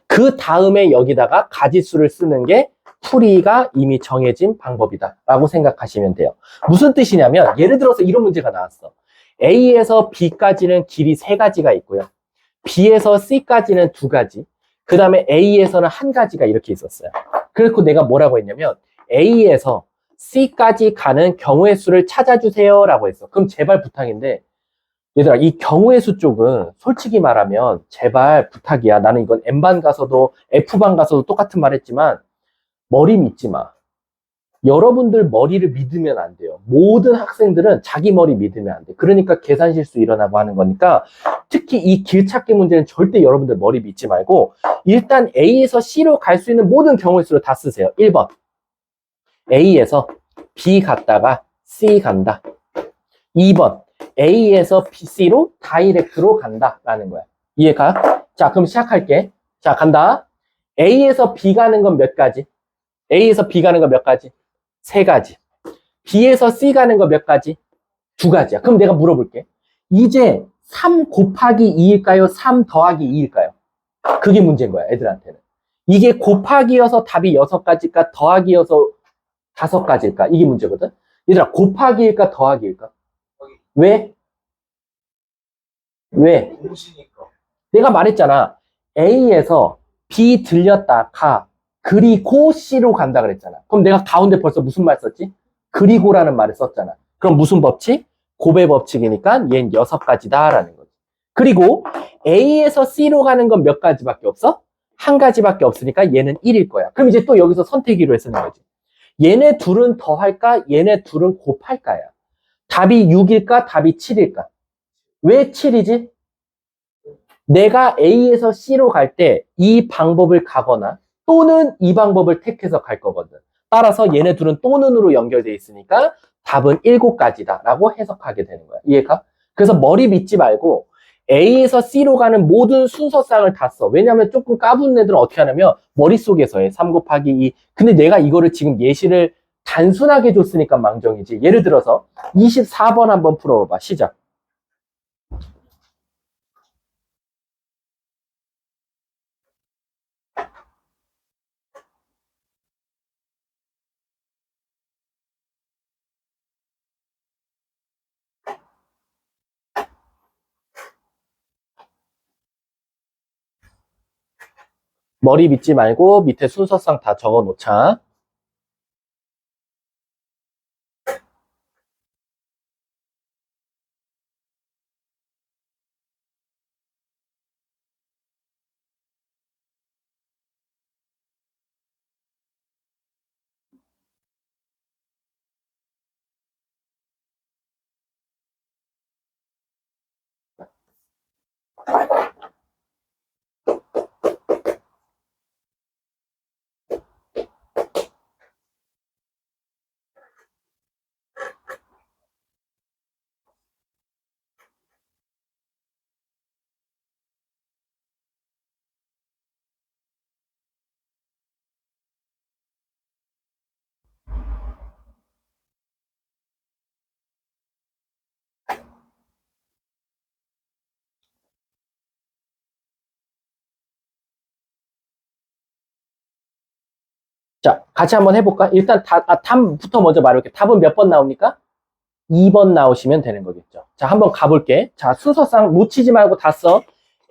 그 다음에 여기다가 가지수를 쓰는 게 풀이가 이미 정해진 방법이다 라고 생각하시면 돼요. 무슨 뜻이냐면 예를 들어서 이런 문제가 나왔어. A에서 B까지는 길이 3가지가 있고요. B에서 C까지는 2가지, 그 다음에 A에서는 1가지가 이렇게 있었어요. 그래서 내가 뭐라고 했냐면 A에서 C까지 가는 경우의 수를 찾아주세요 라고 했어. 그럼 제발 부탁인데, 얘들아, 이 경우의 수 쪽은 솔직히 말하면 제발 부탁이야. 나는 이건 N반 가서도 F반 가서도 똑같은 말 했지만 머리 믿지 마. 여러분들 머리를 믿으면 안 돼요. 모든 학생들은 자기 머리 믿으면 안 돼. 그러니까 계산 실수 일어나고 하는 거니까 특히 이 길찾기 문제는 절대 여러분들 머리 믿지 말고 일단 A에서 C로 갈 수 있는 모든 경우의 수를 다 쓰세요. 1번. A에서 B 갔다가 C 간다. 2번. A에서 C로 다이렉트로 간다라는 거야. 이해가? 자, 그럼 시작할게. 자, 간다. A에서 B 가는 건 몇 가지? A에서 B 가는 건 몇 가지? 3가지. B에서 C 가는 거 몇 가지? 2가지야. 그럼 내가 물어볼게. 이제 3 곱하기 2일까요? 3 더하기 2일까요? 그게 문제인 거야, 애들한테는. 이게 곱하기여서 답이 6가지일까? 더하기여서 5가지일까? 이게 문제거든. 얘들아, 곱하기일까? 더하기일까? 왜? 왜? 내가 말했잖아. A에서 B 들렸다 가. 그리고 C로 간다 그랬잖아. 그럼 내가 가운데 벌써 무슨 말 썼지? 그리고라는 말을 썼잖아. 그럼 무슨 법칙? 곱의 법칙이니까 얘는 6가지다라는 거지. 그리고 A에서 C로 가는 건 몇 가지밖에 없어? 1가지밖에 없으니까 얘는 1일 거야. 그럼 이제 또 여기서 선택이로 쓰는 거지. 얘네 둘은 더할까? 얘네 둘은 곱할까야. 답이 6일까? 답이 7일까? 왜 7이지? 내가 A에서 C로 갈 때 이 방법을 가거나 또는 이 방법을 택해서 갈 거거든. 따라서 얘네 둘은 또는으로 연결돼 있으니까 답은 7가지다 라고 해석하게 되는 거야. 이해가? 그래서 머리 믿지 말고 A에서 C로 가는 모든 순서쌍을 다 써. 왜냐면 조금 까부는 애들은 어떻게 하냐면 머릿속에서 해. 3 곱하기 2. 근데 내가 이거를 지금 예시를 단순하게 줬으니까 망정이지. 예를 들어서 24번 한번 풀어봐. 시작. 머리 믿지 말고 밑에 순서상 다 적어 놓자. 자, 같이 한번 해볼까? 일단 답부터 먼저 말해볼게. 답은 몇 번 나옵니까? 2번 나오시면 되는 거겠죠. 자, 한번 가볼게. 자, 순서상 놓치지 말고 다 써.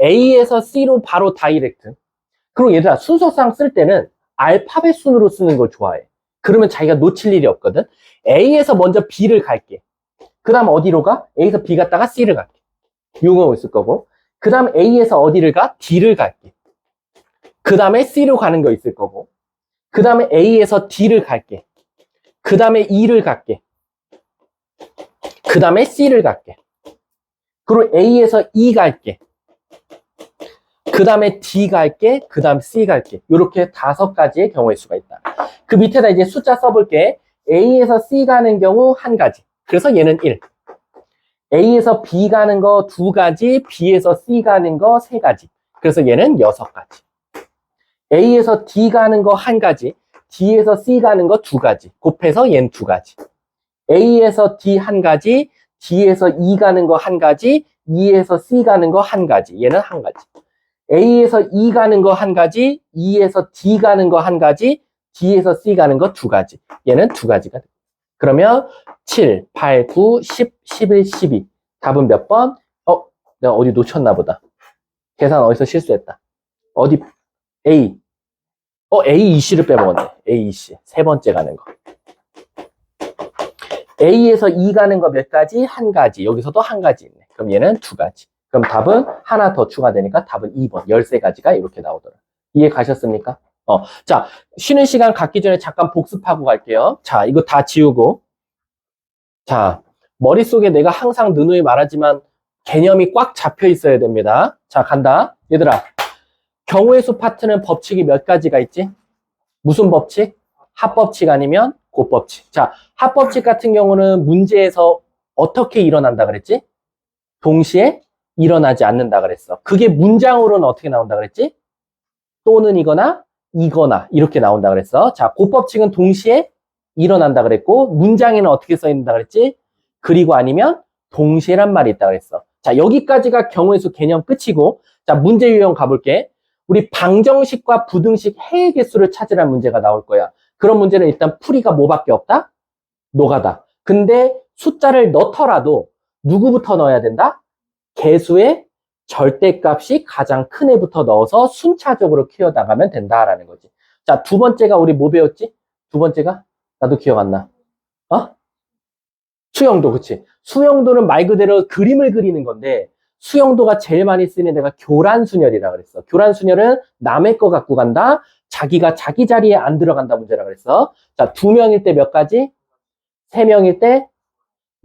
A에서 C로 바로 다이렉트. 그리고 얘들아, 순서상 쓸 때는 알파벳 순으로 쓰는 걸 좋아해. 그러면 자기가 놓칠 일이 없거든. A에서 먼저 B를 갈게. 그 다음 어디로 가? A에서 B 갔다가 C를 갈게. 용어 있을 거고. 그 다음 A에서 어디를 가? D를 갈게. 그 다음에 C로 가는 거 있을 거고. 그 다음에 A에서 D를 갈게. 그 다음에 E를 갈게. 그 다음에 C를 갈게. 그리고 A에서 E 갈게. 그 다음에 D 갈게. 그 다음 C 갈게. 이렇게 5가지의 경우의 수가 있다. 그 밑에다 이제 숫자 써볼게. A에서 C 가는 경우 1가지. 그래서 얘는 1. A에서 B 가는 거 2가지. B에서 C 가는 거 3가지. 그래서 얘는 6가지. A에서 D 가는 거 1가지. D에서 C 가는 거 2가지. 곱해서 얘는 2가지. A에서 D 1가지. D에서 E 가는 거 1가지. E에서 C 가는 거 1가지. 얘는 1가지. A에서 E 가는 거 1가지. E에서 D 가는 거 1가지. D에서 C 가는 거 2가지. 얘는 2가지가 돼. 그러면 7, 8, 9, 10, 11, 12. 답은 몇 번? 내가 어디 놓쳤나 보다. 계산 어디서 실수했다. 어디? A. A, E, C를 빼먹었네. A, E, C. 3번째 가는 거. A에서 E 가는 거 몇 가지? 1가지. 여기서도 1가지 있네. 그럼 얘는 2가지. 그럼 답은 하나 더 추가되니까 답은 2번. 13가지가 이렇게 나오더라. 이해 가셨습니까? 자, 쉬는 시간 갖기 전에 잠깐 복습하고 갈게요. 자, 이거 다 지우고. 자, 머릿속에 내가 항상 누누이 말하지만 개념이 꽉 잡혀 있어야 됩니다. 자, 간다. 얘들아, 경우의 수 파트는 법칙이 몇 가지가 있지? 무슨 법칙? 합법칙 아니면 곱법칙. 자, 합법칙 같은 경우는 문제에서 어떻게 일어난다 그랬지? 동시에 일어나지 않는다 그랬어. 그게 문장으로는 어떻게 나온다 그랬지? 또는 이거나 이렇게 나온다 그랬어. 자, 곱법칙은 동시에 일어난다 그랬고 문장에는 어떻게 써 있는다 그랬지? 그리고 아니면 동시에란 말이 있다 그랬어. 자, 여기까지가 경우의 수 개념 끝이고 자, 문제 유형 가볼게. 우리 방정식과 부등식 해의 개수를 찾으라는 문제가 나올 거야. 그런 문제는 일단 풀이가 뭐밖에 없다? 노가다. 근데 숫자를 넣더라도 누구부터 넣어야 된다? 개수의 절대값이 가장 큰 애부터 넣어서 순차적으로 키워나가면 된다라는 거지. 자, 2번째가 우리 뭐 배웠지? 2번째가? 나도 기억 안 나. 수영도, 그치? 수영도는 말 그대로 그림을 그리는 건데 수영도가 제일 많이 쓰이는 데가 교란순열이라 그랬어. 교란순열은 남의 거 갖고 간다. 자기가 자기 자리에 안 들어간다 문제라 그랬어. 자, 2명일 때 몇 가지? 3명일 때,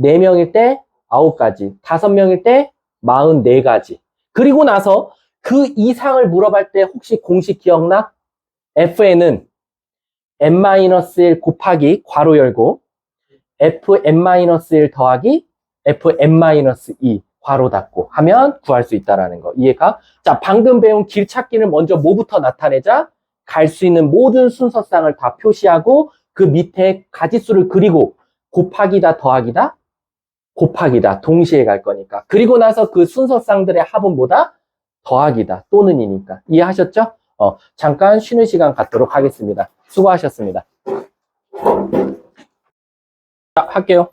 4명일 때 9가지, 5명일 때 44가지. 그리고 나서 그 이상을 물어볼 때 혹시 공식 기억나? fn은 n-1 곱하기 괄호 열고 fn-1 더하기 fn-2 괄호 닫고 하면 구할 수 있다라는 거. 이해가? 자, 방금 배운 길찾기는 먼저 뭐부터 나타내자? 갈 수 있는 모든 순서쌍을 다 표시하고 그 밑에 가지수를 그리고 곱하기다 더하기다 곱하기다 동시에 갈 거니까. 그리고 나서 그 순서쌍들의 합은 뭐다? 더하기다 또는이니까. 이해하셨죠? 잠깐 쉬는 시간 갖도록 하겠습니다. 수고하셨습니다. 자, 할게요.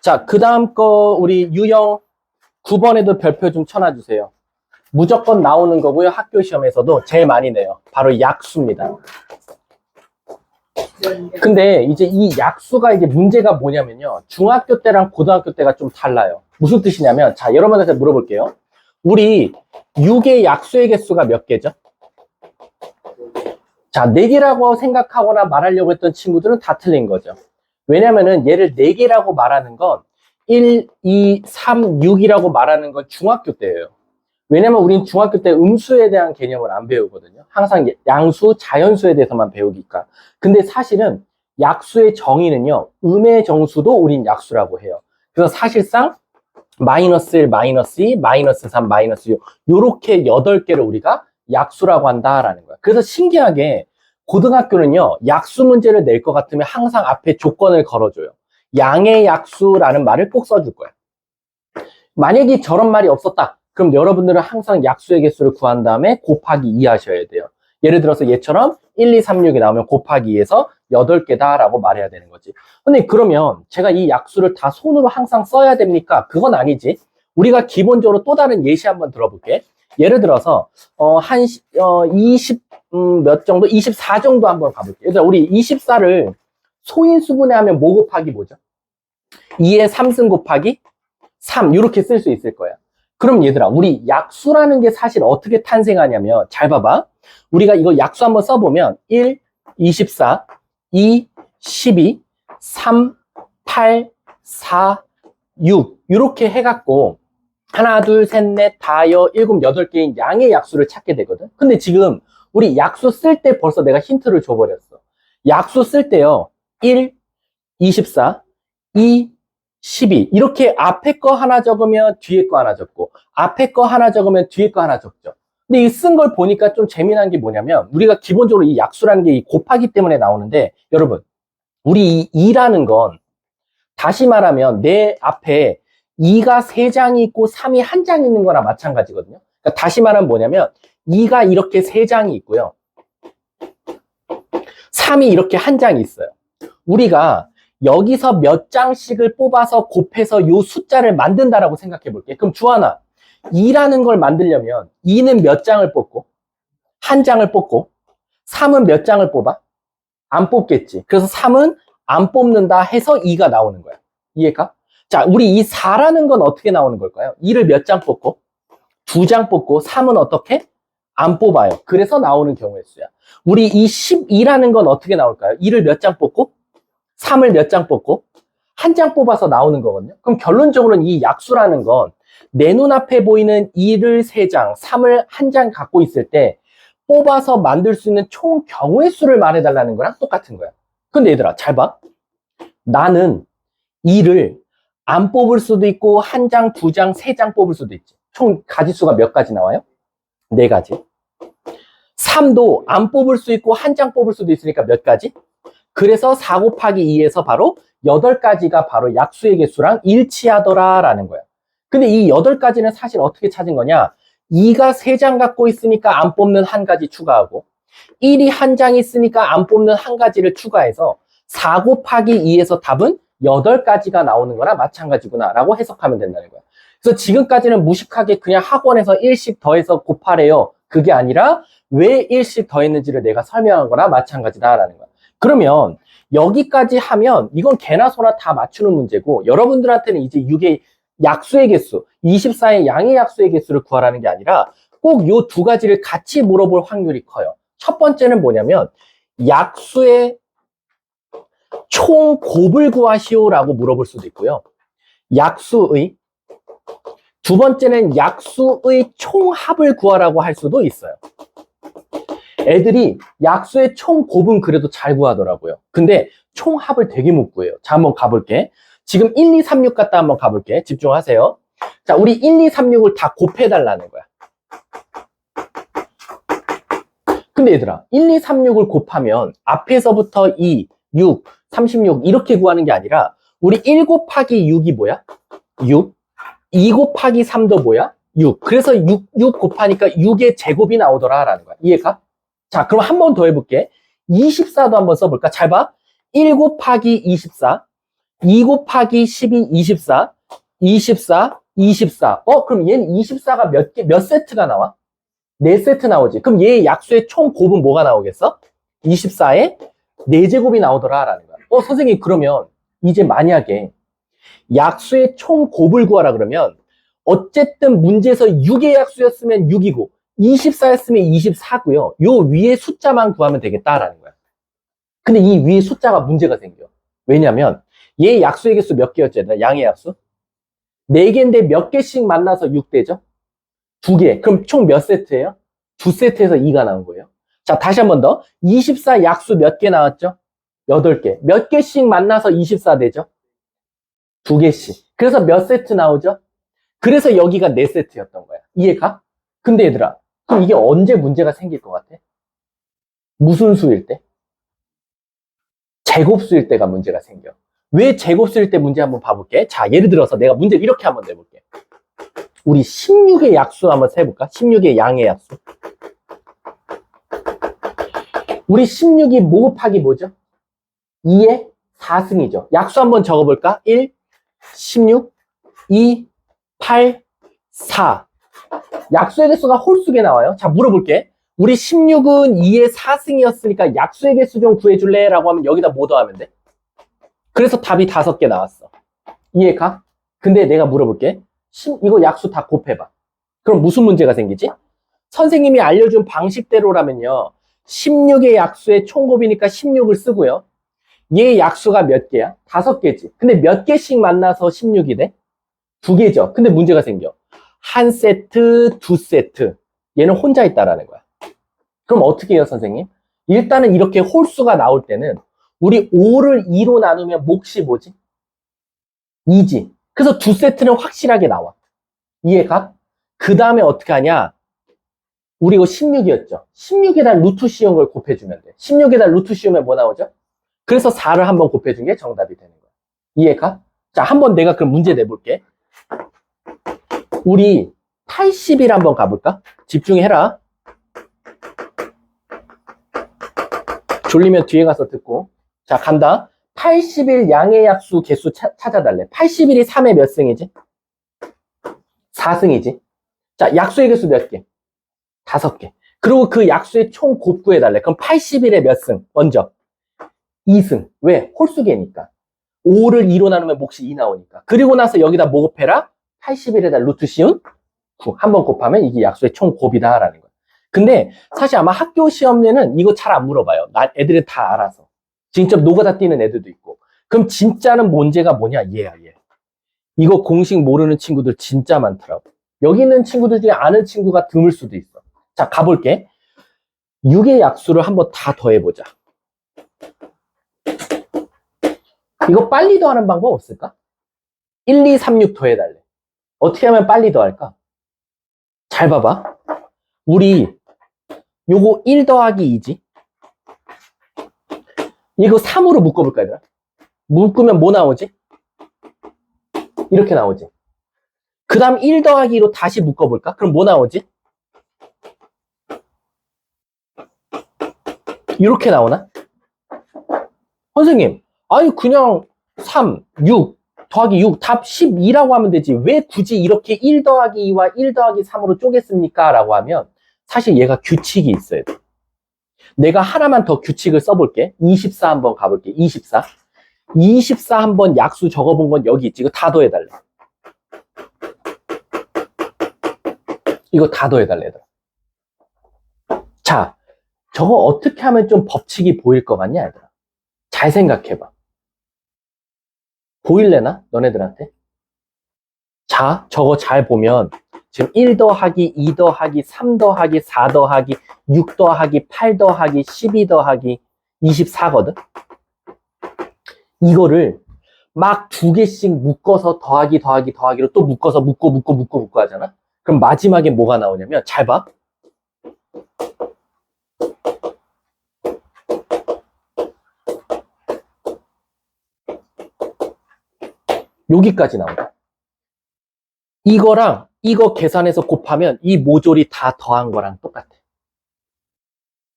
자, 그 다음 거 우리 유형 9번에도 별표 좀 쳐놔주세요. 무조건 나오는 거고요. 학교 시험에서도 제일 많이 내요. 바로 약수입니다. 근데 이제 이 약수가 이제 문제가 뭐냐면요. 중학교 때랑 고등학교 때가 좀 달라요. 무슨 뜻이냐면, 자, 여러분한테 물어볼게요. 우리 6의 약수의 개수가 몇 개죠? 자, 4개라고 생각하거나 말하려고 했던 친구들은 다 틀린 거죠. 왜냐면은 얘를 4개라고 말하는 건 1, 2, 3, 6이라고 말하는 건 중학교 때예요. 왜냐면 우린 중학교 때 음수에 대한 개념을 안 배우거든요. 항상 양수, 자연수에 대해서만 배우니까. 근데 사실은 약수의 정의는요, 음의 정수도 우린 약수라고 해요. 그래서 사실상 마이너스 1, 마이너스 2, 마이너스 3, 마이너스 6 요렇게 8개를 우리가 약수라고 한다라는 거야. 그래서 신기하게 고등학교는요, 약수 문제를 낼 것 같으면 항상 앞에 조건을 걸어줘요. 양의 약수라는 말을 꼭 써줄 거야. 만약에 저런 말이 없었다. 그럼 여러분들은 항상 약수의 개수를 구한 다음에 곱하기 2 하셔야 돼요. 예를 들어서 얘처럼 1, 2, 3, 6이 나오면 곱하기 2해서 8개다 라고 말해야 되는 거지. 근데 그러면 제가 이 약수를 다 손으로 항상 써야 됩니까? 그건 아니지. 우리가 기본적으로 또 다른 예시 한번 들어볼게. 예를 들어서 20 몇 정도? 24 정도 한번 가볼게. 얘들아, 우리 24를 소인수분해 하면 뭐 곱하기 뭐죠? 2의 3승 곱하기 3 이렇게 쓸 수 있을 거야. 그럼 얘들아, 우리 약수라는 게 사실 어떻게 탄생하냐면, 잘 봐봐. 우리가 이거 약수 한번 써보면 1, 24, 2, 12, 3, 8, 4, 6 이렇게 해갖고 하나, 둘, 셋, 넷, 다여, 일곱, 8개인 양의 약수를 찾게 되거든. 근데 지금 우리 약수 쓸 때 벌써 내가 힌트를 줘버렸어. 약수 쓸 때요, 1, 24, 2, 12 이렇게 앞에 거 하나 적으면 뒤에 거 하나 적고 앞에 거 하나 적으면 뒤에 거 하나 적죠. 근데 이 쓴 걸 보니까 좀 재미난 게 뭐냐면 우리가 기본적으로 이 약수라는 게 이 곱하기 때문에 나오는데 여러분 우리 이 2라는 건 다시 말하면 내 앞에 2가 3장이 있고 3이 1장 있는 거나 마찬가지거든요. 그러니까 다시 말하면 뭐냐면 2가 이렇게 3장이 있고요. 3이 이렇게 1장이 있어요. 우리가 여기서 몇 장씩을 뽑아서 곱해서 요 숫자를 만든다라고 생각해 볼게. 그럼 주하나 2라는 걸 만들려면 2는 몇 장을 뽑고 1장을 뽑고 3은 몇 장을 뽑아? 안 뽑겠지. 그래서 3은 안 뽑는다 해서 2가 나오는 거야. 이해가? 자, 우리 이 4라는 건 어떻게 나오는 걸까요? 2를 몇 장 뽑고 2장 뽑고 3은 어떻게? 안 뽑아요. 그래서 나오는 경우의 수야. 우리 이 12라는 건 어떻게 나올까요? 2를 몇 장 뽑고 3을 몇 장 뽑고 1장 뽑아서 나오는 거거든요. 그럼 결론적으로는 이 약수라는 건 내 눈앞에 보이는 2를 3장, 3을 1장 갖고 있을 때 뽑아서 만들 수 있는 총 경우의 수를 말해달라는 거랑 똑같은 거야. 근데 얘들아 잘 봐. 나는 2를 안 뽑을 수도 있고 1장, 2장, 3장 뽑을 수도 있지. 총 가지수가 몇 가지 나와요? 4가지. 3도 안 뽑을 수 있고 1장 뽑을 수도 있으니까 몇 가지? 그래서 4 곱하기 2에서 바로 8가지가 바로 약수의 개수랑 일치하더라라는 거야. 근데 이 8가지는 사실 어떻게 찾은 거냐? 2가 3장 갖고 있으니까 안 뽑는 1가지 추가하고 1이 1장 있으니까 안 뽑는 1가지를 추가해서 4 곱하기 2에서 답은 8가지가 나오는 거나 마찬가지구나 라고 해석하면 된다는 거야. 그래서 지금까지는 무식하게 그냥 학원에서 1씩 더해서 곱하래요. 그게 아니라 왜 1씩 더했는지를 내가 설명한 거나 마찬가지다라는 거야. 그러면 여기까지 하면 이건 개나 소나 다 맞추는 문제고 여러분들한테는 이제 6의 약수의 개수, 24의 양의 약수의 개수를 구하라는 게 아니라 꼭 요 2가지를 같이 물어볼 확률이 커요. 첫 번째는 뭐냐면 약수의 총 곱을 구하시오라고 물어볼 수도 있고요. 약수의 두 번째는 약수의 총합을 구하라고 할 수도 있어요. 애들이 약수의 총 곱은 그래도 잘 구하더라고요. 근데 총합을 되게 못 구해요. 자, 한번 가볼게. 지금 1, 2, 3, 6 갖다 한번 가볼게. 집중하세요. 자, 우리 1, 2, 3, 6을 다 곱해달라는 거야. 근데 얘들아, 1, 2, 3, 6을 곱하면 앞에서부터 2, 6, 36 이렇게 구하는 게 아니라 우리 1 곱하기 6이 뭐야? 6. 2 곱하기 3도 뭐야? 6. 그래서 6 곱하니까 6의 제곱이 나오더라 라는 거야. 이해가? 자, 그럼 한 번 더 해볼게. 24도 한번 써볼까? 잘 봐. 1 곱하기 24, 2 곱하기 12, 24, 24, 24. 그럼 얘는 24가 몇 세트가 나와? 4세트 나오지. 그럼 얘의 약수의 총 곱은 뭐가 나오겠어? 24에 4제곱이 나오더라 라는 거야. 선생님, 그러면 이제 만약에 약수의 총 곱을 구하라 그러면 어쨌든 문제에서 6의 약수였으면 6이고 24였으면 24고요. 요 위에 숫자만 구하면 되겠다라는 거야. 근데 이 위에 숫자가 문제가 생겨. 왜냐면 얘 약수의 개수 몇 개였지? 양의 약수? 4개인데 몇 개씩 만나서 6대죠? 2개. 그럼 총 몇 세트예요? 2세트에서 2가 나온 거예요. 자, 다시 한 번 더. 24 약수 몇 개 나왔죠? 8개. 몇 개씩 만나서 24 되죠? 2개씩. 그래서 몇 세트 나오죠? 그래서 여기가 4세트였던 거야. 이해가? 근데 얘들아, 그럼 이게 언제 문제가 생길 것 같아? 무슨 수일 때? 제곱수일 때가 문제가 생겨. 왜 제곱수일 때 문제 한번 봐볼게. 자, 예를 들어서 내가 문제를 이렇게 한번 내볼게. 우리 16의 약수 한번 세볼까? 16의 양의 약수. 우리 16이 뭐 곱하기 뭐죠? 2의 4승이죠. 약수 한번 적어볼까? 1, 16, 2, 8, 4. 약수의 개수가 홀수게 나와요. 자, 물어볼게. 우리 16은 2의 4승이었으니까 약수의 개수 좀 구해줄래? 라고 하면 여기다 뭐 더하면 돼? 그래서 답이 5개 나왔어. 이해가? 근데 내가 물어볼게. 이거 약수 다 곱해봐. 그럼 무슨 문제가 생기지? 선생님이 알려준 방식대로라면요. 16의 약수의 총곱이니까 16을 쓰고요. 얘 약수가 몇 개야? 5개지. 근데 몇 개씩 만나서 16이 돼? 2개죠. 근데 문제가 생겨. 한 세트, 2세트. 얘는 혼자 있다라는 거야. 그럼 어떻게 해요, 선생님? 일단은 이렇게 홀수가 나올 때는 우리 5를 2로 나누면 몫이 뭐지? 2지. 그래서 2세트는 확실하게 나와. 이해가? 그 다음에 어떻게 하냐? 우리 이거 16이었죠? 16에다 루트 씌운 걸 곱해주면 돼. 16에다 루트 씌우면 뭐 나오죠? 그래서 4를 한번 곱해준 게 정답이 되는 거야. 이해가? 자, 한번 내가 그럼 문제 내볼게. 우리 80일 한번 가볼까? 집중해라. 졸리면 뒤에 가서 듣고. 자, 간다. 80일 양의 약수 개수 찾아달래. 80일이 3의 몇 승이지? 4승이지. 자, 약수의 개수 몇 개? 5개. 그리고 그 약수의 총 곱 구해달래. 그럼 80일에 몇 승? 먼저 2승. 왜? 홀수계니까. 5를 2로 나누면 몫이 2 나오니까. 그리고 나서 여기다 뭐 곱해라? 80일에다 루트 씌운 9. 한번 곱하면 이게 약수의 총 곱이다라는 거야. 근데 사실 아마 학교 시험에는 이거 잘 안 물어봐요. 애들이 다 알아서. 직접 노가다 뛰는 애들도 있고. 그럼 진짜는 문제가 뭐냐? 얘야, 얘. 이거 공식 모르는 친구들 진짜 많더라고. 여기 있는 친구들 중에 아는 친구가 드물 수도 있어. 자, 가볼게. 6의 약수를 한번 다 더해보자. 이거 빨리 더하는 방법 없을까? 1, 2, 3, 6 더해달래. 어떻게 하면 빨리 더할까? 잘 봐봐. 우리 요거 1 더하기 2지? 이거 3으로 묶어볼까, 얘들아? 묶으면 뭐 나오지? 이렇게 나오지. 그 다음 1 더하기 2로 다시 묶어볼까? 그럼 뭐 나오지? 이렇게 나오나? 선생님, 아니 그냥 3, 6 더하기 6 답 12라고 하면 되지. 왜 굳이 이렇게 1 더하기 2와 1 더하기 3으로 쪼갰습니까? 라고 하면 사실 얘가 규칙이 있어야 돼. 내가 하나만 더 규칙을 써볼게. 24 한번 가볼게. 24. 24 한번 약수 적어본 건 여기 있지. 이거 다 더해달래. 이거 다 더해달래, 얘들아. 자, 저거 어떻게 하면 좀 법칙이 보일 것 같냐, 얘들아? 잘 생각해봐. 보일래나? 너네들한테? 자, 저거 잘 보면 지금 1 더하기 2 더하기 3 더하기 4 더하기 6 더하기 8 더하기 12 더하기 24거든. 이거를 막 두 개씩 묶어서 더하기로 또 묶어서 묶고 하잖아. 그럼 마지막에 뭐가 나오냐면 잘 봐. 여기까지 나온다. 이거랑 이거 계산해서 곱하면 이 모조리 다 더한 거랑 똑같아.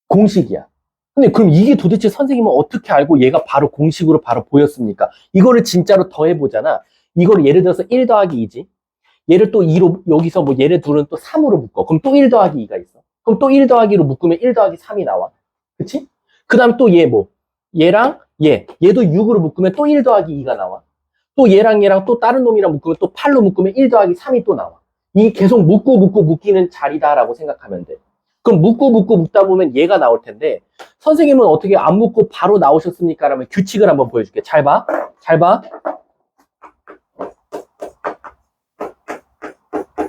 공식이야. 근데 그럼 이게 도대체 선생님은 어떻게 알고 얘가 바로 공식으로 바로 보였습니까? 이거를 진짜로 더해보잖아. 이거를 예를 들어서 1 더하기 2지. 얘를 또 2로, 여기서 뭐 얘를 둘은 또 3으로 묶어. 그럼 또 1 더하기 2가 있어. 그럼 또 1 더하기로 묶으면 1 더하기 3이 나와. 그치? 그 다음 또 얘 뭐? 얘랑 얘도 6으로 묶으면 또 1 더하기 2가 나와. 또 얘랑 또 다른 놈이랑 묶으면 또 8로 묶으면 1 더하기 3이 또 나와. 이 계속 묶기는 자리다라고 생각하면 돼. 그럼 묶다 보면 얘가 나올 텐데 선생님은 어떻게 안 묶고 바로 나오셨습니까? 라면 규칙을 한번 보여줄게. 잘 봐. 잘 봐.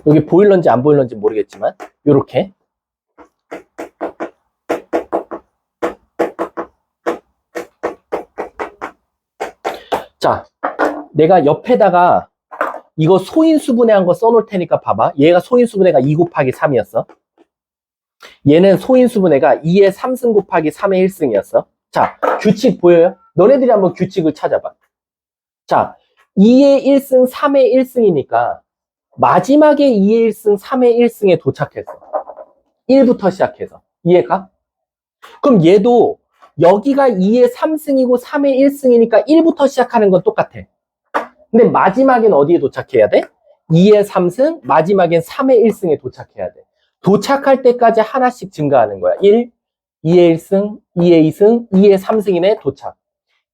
여기 보일런지 안 보일런지 모르겠지만 요렇게. 자, 내가 옆에다가 이거 소인수분해한 거 써놓을 테니까 봐봐. 얘가 소인수분해가 2 곱하기 3이었어. 얘는 소인수분해가 2의 3승 곱하기 3의 1승이었어. 자, 규칙 보여요? 너네들이 한번 규칙을 찾아봐. 자, 2의 1승, 3의 1승이니까 마지막에 2의 1승, 3의 1승에 도착했어. 1부터 시작해서. 이해가? 그럼 얘도 여기가 2의 3승이고 3의 1승이니까 1부터 시작하는 건 똑같아. 근데 마지막엔 어디에 도착해야 돼? 2의 3승, 마지막엔 3의 1승에 도착해야 돼. 도착할 때까지 하나씩 증가하는 거야. 1, 2의 1승, 2의 2승, 2의 3승이네, 도착.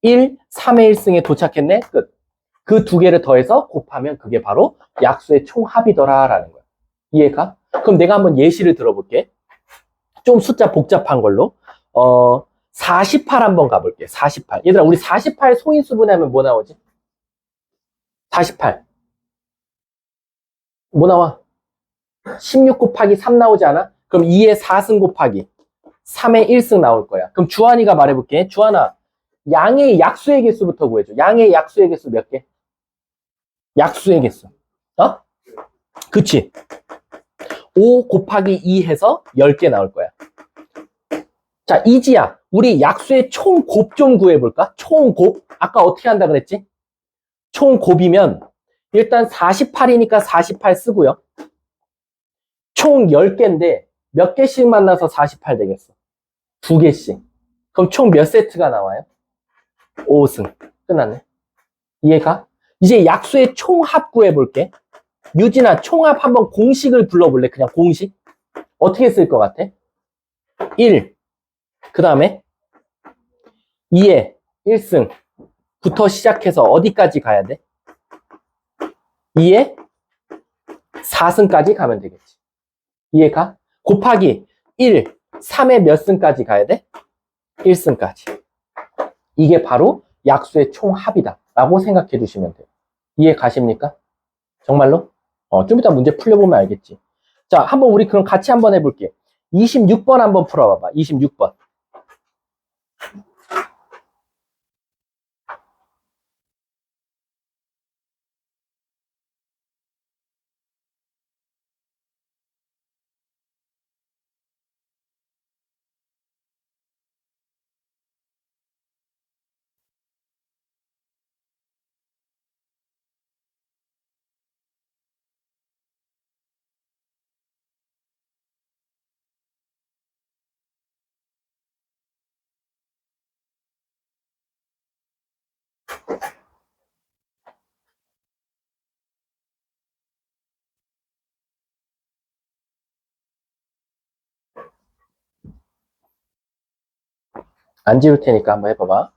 1, 3의 1승에 도착했네, 끝. 그 두 개를 더해서 곱하면 그게 바로 약수의 총합이더라라는 거야. 이해가? 그럼 내가 한번 예시를 들어볼게. 좀 숫자 복잡한 걸로. 48 한번 가볼게. 48. 얘들아, 우리 48 소인수분해하면 뭐 나오지? 48. 뭐 나와? 16 곱하기 3 나오지 않아? 그럼 2의 4승 곱하기 3의 1승 나올 거야. 그럼 주한이가 말해볼게. 주한아, 양의 약수의 개수부터 구해줘. 양의 약수의 개수 몇 개? 약수의 개수. 어? 그치? 5 곱하기 2 해서 10개 나올 거야. 자, 이지야, 우리 약수의 총곱 좀 구해볼까? 총곱. 아까 어떻게 한다 그랬지? 총곱이면 일단 48이니까 48 쓰고요. 총 10개인데 몇 개씩 만나서 48 되겠어? 2개씩. 그럼 총 몇 세트가 나와요? 5승. 끝났네. 이해가? 이제 약수의 총합 구해볼게. 유진아, 총합 한번 공식을 불러볼래? 그냥 공식. 어떻게 쓸 것 같아? 1. 그 다음에 2의 1승부터 시작해서 어디까지 가야 돼? 2의 4승까지 가면 되겠지. 이해가? 곱하기 1, 3의 몇 승까지 가야 돼? 1승까지. 이게 바로 약수의 총합이다 라고 생각해 주시면 돼요. 이해 가십니까? 정말로? 좀 이따 문제 풀려보면 알겠지. 자, 한번 우리 그럼 같이 한번 해볼게. 26번 한번 풀어봐봐. 26번. 안 지울 테니까 한번 해봐봐.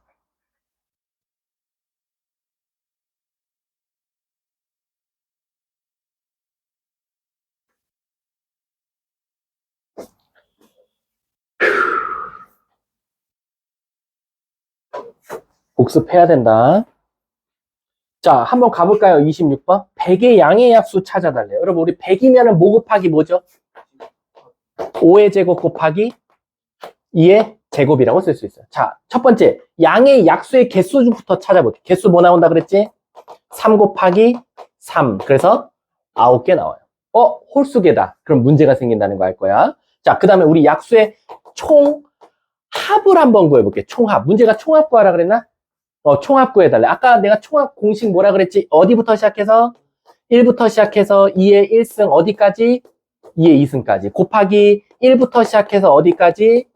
복습해야 된다. 자, 한번 가볼까요? 26번. 100의 양의 약수 찾아달래요. 여러분, 우리 100이면은 뭐 곱하기 뭐죠? 5의 제곱 곱하기 2의 제곱이라고 쓸 수 있어요. 자, 첫 번째, 양의 약수의 개수부터 찾아볼게요. 개수 뭐 나온다 그랬지? 3 곱하기 3. 그래서 9개 나와요. 홀수계다. 그럼 문제가 생긴다는 거 알 거야. 자, 그 다음에 우리 약수의 총 합을 한번 구해볼게요. 총합. 문제가 총합 구하라 그랬나? 총합 구해달래. 아까 내가 총합 공식 뭐라 그랬지? 어디부터 시작해서? 1부터 시작해서 2의 1승 어디까지? 2의 2승까지. 곱하기 1부터 시작해서 어디까지?